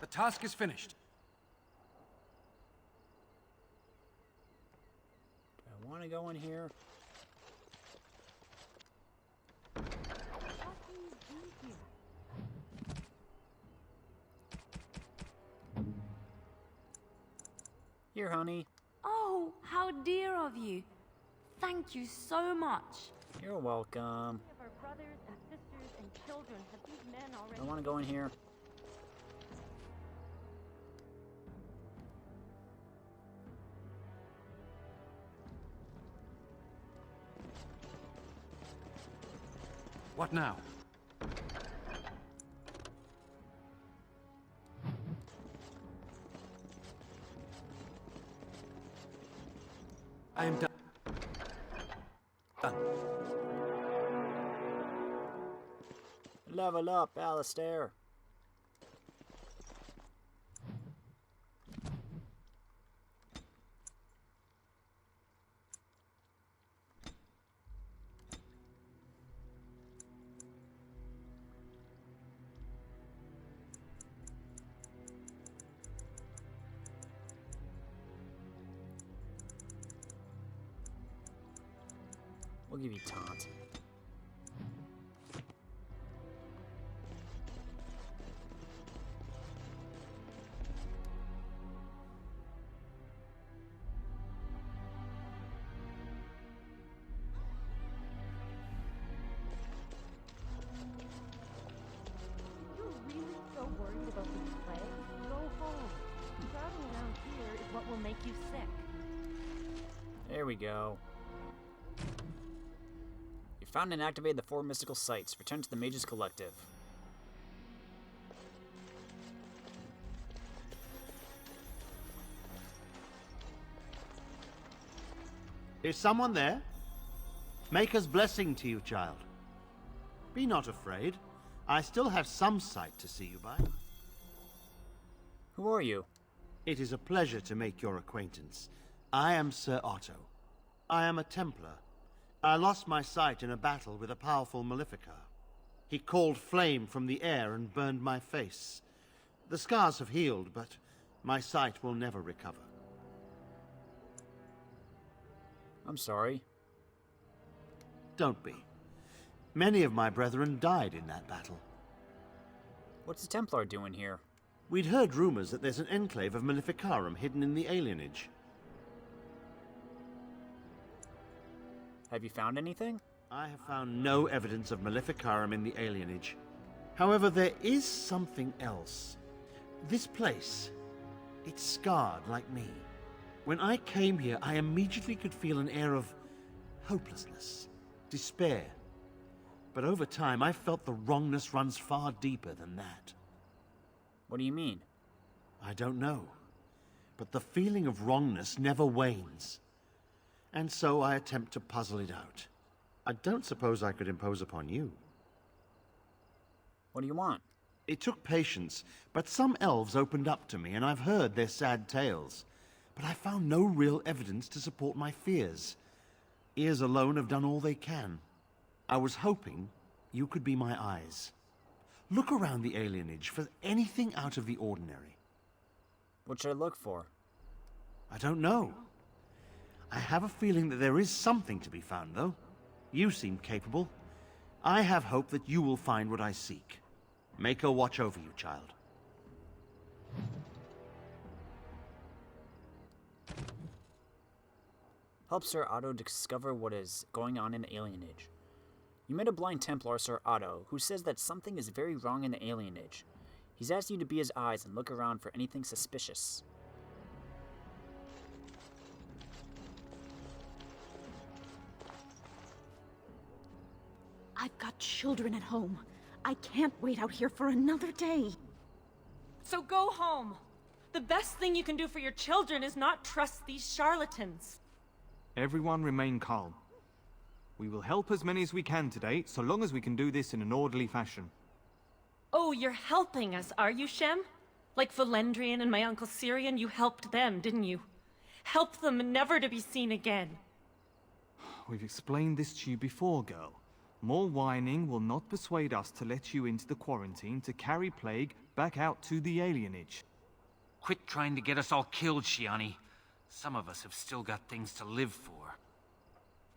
S5: The task is finished.
S1: Do I want to go in here?
S23: What can you do here?
S1: Here, honey.
S8: Oh, how dear of you. Thank you so much.
S1: You're welcome.
S23: Of our brothers and sisters and children, have these men already...
S1: I want to go in here.
S5: What now?
S21: I am done.
S1: Level up, Alistair. We'll give you taunt. we go. You found and activated the 4 mystical sites. Return to the Mages Collective.
S15: Is someone there? Maker's blessing to you, child. Be not afraid. I still have some sight to see you by.
S1: Who are you?
S15: It is a pleasure to make your acquaintance. I am Sir Otto. I am a Templar. I lost my sight in a battle with a powerful Maleficar. He called flame from the air and burned my face. The scars have healed, but my sight will never recover.
S1: I'm sorry.
S15: Don't be. Many of my brethren died in that battle.
S1: What's the Templar doing here?
S15: We'd heard rumors that there's an enclave of Maleficarum hidden in the alienage.
S1: Have you found anything?
S15: I have found no evidence of Maleficarum in the alienage. However, there is something else. This place, it's scarred like me. When I came here, I immediately could feel an air of hopelessness, despair. But over time, I felt the wrongness runs far deeper than that.
S1: What do you mean?
S15: I don't know. But the feeling of wrongness never wanes. And so I attempt to puzzle it out. I don't suppose I could impose upon you.
S1: What do you want?
S15: It took patience, but some elves opened up to me, and I've heard their sad tales. But I found no real evidence to support my fears. Ears alone have done all they can. I was hoping you could be my eyes. Look around the alienage for anything out of the ordinary.
S1: What should I look for?
S15: I don't know. I have a feeling that there is something to be found, though. You seem capable. I have hope that you will find what I seek. Make her watch over you, child.
S1: Help Sir Otto discover what is going on in the alienage. You met a blind Templar, Sir Otto, who says that something is very wrong in the alienage. He's asked you to be his eyes and look around for anything suspicious.
S4: I've got children at home. I can't wait out here for another day.
S23: So go home. The best thing you can do for your children is not trust these charlatans.
S12: Everyone remain calm. We will help as many as we can today, so long as we can do this in an orderly fashion.
S23: Oh, you're helping us, are you, Shem? Like Valendrian and my Uncle Syrian, you helped them, didn't you? Help them never to be seen again.
S12: We've explained this to you before, girl. More whining will not persuade us to let you into the quarantine to carry plague back out to the alienage.
S5: Quit trying to get us all killed, Shiani. Some of us have still got things to live for.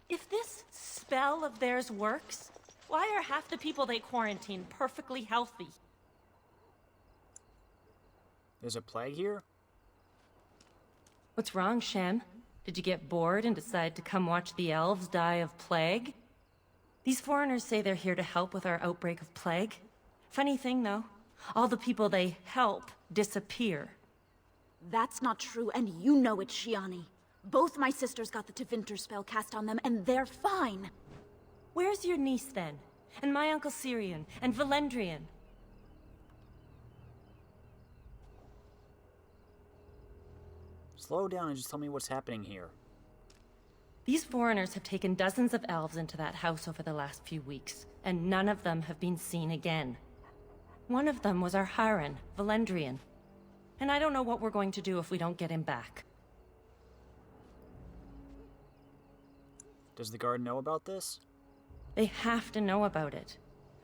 S23: If this spell of theirs works, why are half the people they quarantine perfectly healthy?
S1: There's a plague here?
S23: What's wrong, Shem? Did you get bored and decide to come watch the elves die of plague? These foreigners say they're here to help with our outbreak of plague. Funny thing, though, all the people they help disappear.
S4: That's not true, and you know it, Shiani. Both my sisters got the Tevinter spell cast on them, and they're fine.
S23: Where's your niece, then? And my Uncle Syrian? And Valendrian?
S1: Slow down and just tell me what's happening here.
S23: These foreigners have taken dozens of elves into that house over the last few weeks, and none of them have been seen again. One of them was our Haran, Valendrian. And I don't know what we're going to do if we don't get him back.
S1: Does the guard know about this?
S23: They have to know about it.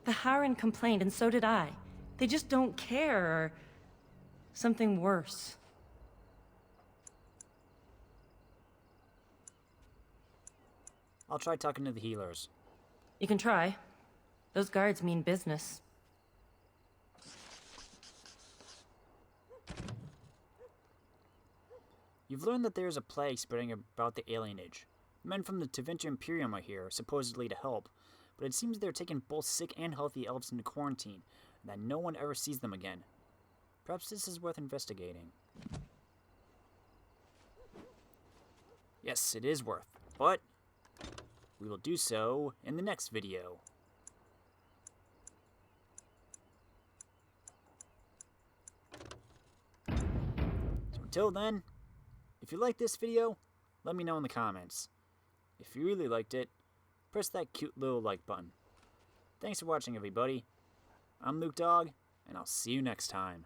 S23: The Haran complained, and so did I. They just don't care, or something worse.
S1: I'll try talking to the healers.
S23: You can try. Those guards mean business.
S1: You've learned that there is a plague spreading about the alienage. Men from the Tevinter Imperium are here, supposedly to help, but it seems they're taking both sick and healthy elves into quarantine, and that no one ever sees them again. Perhaps this is worth investigating. Yes, it is worth. but we will do so in the next video. So until then, if you liked this video, let me know in the comments. If you really liked it, press that cute little like button. Thanks for watching, everybody. I'm Luke Dog, and I'll see you next time.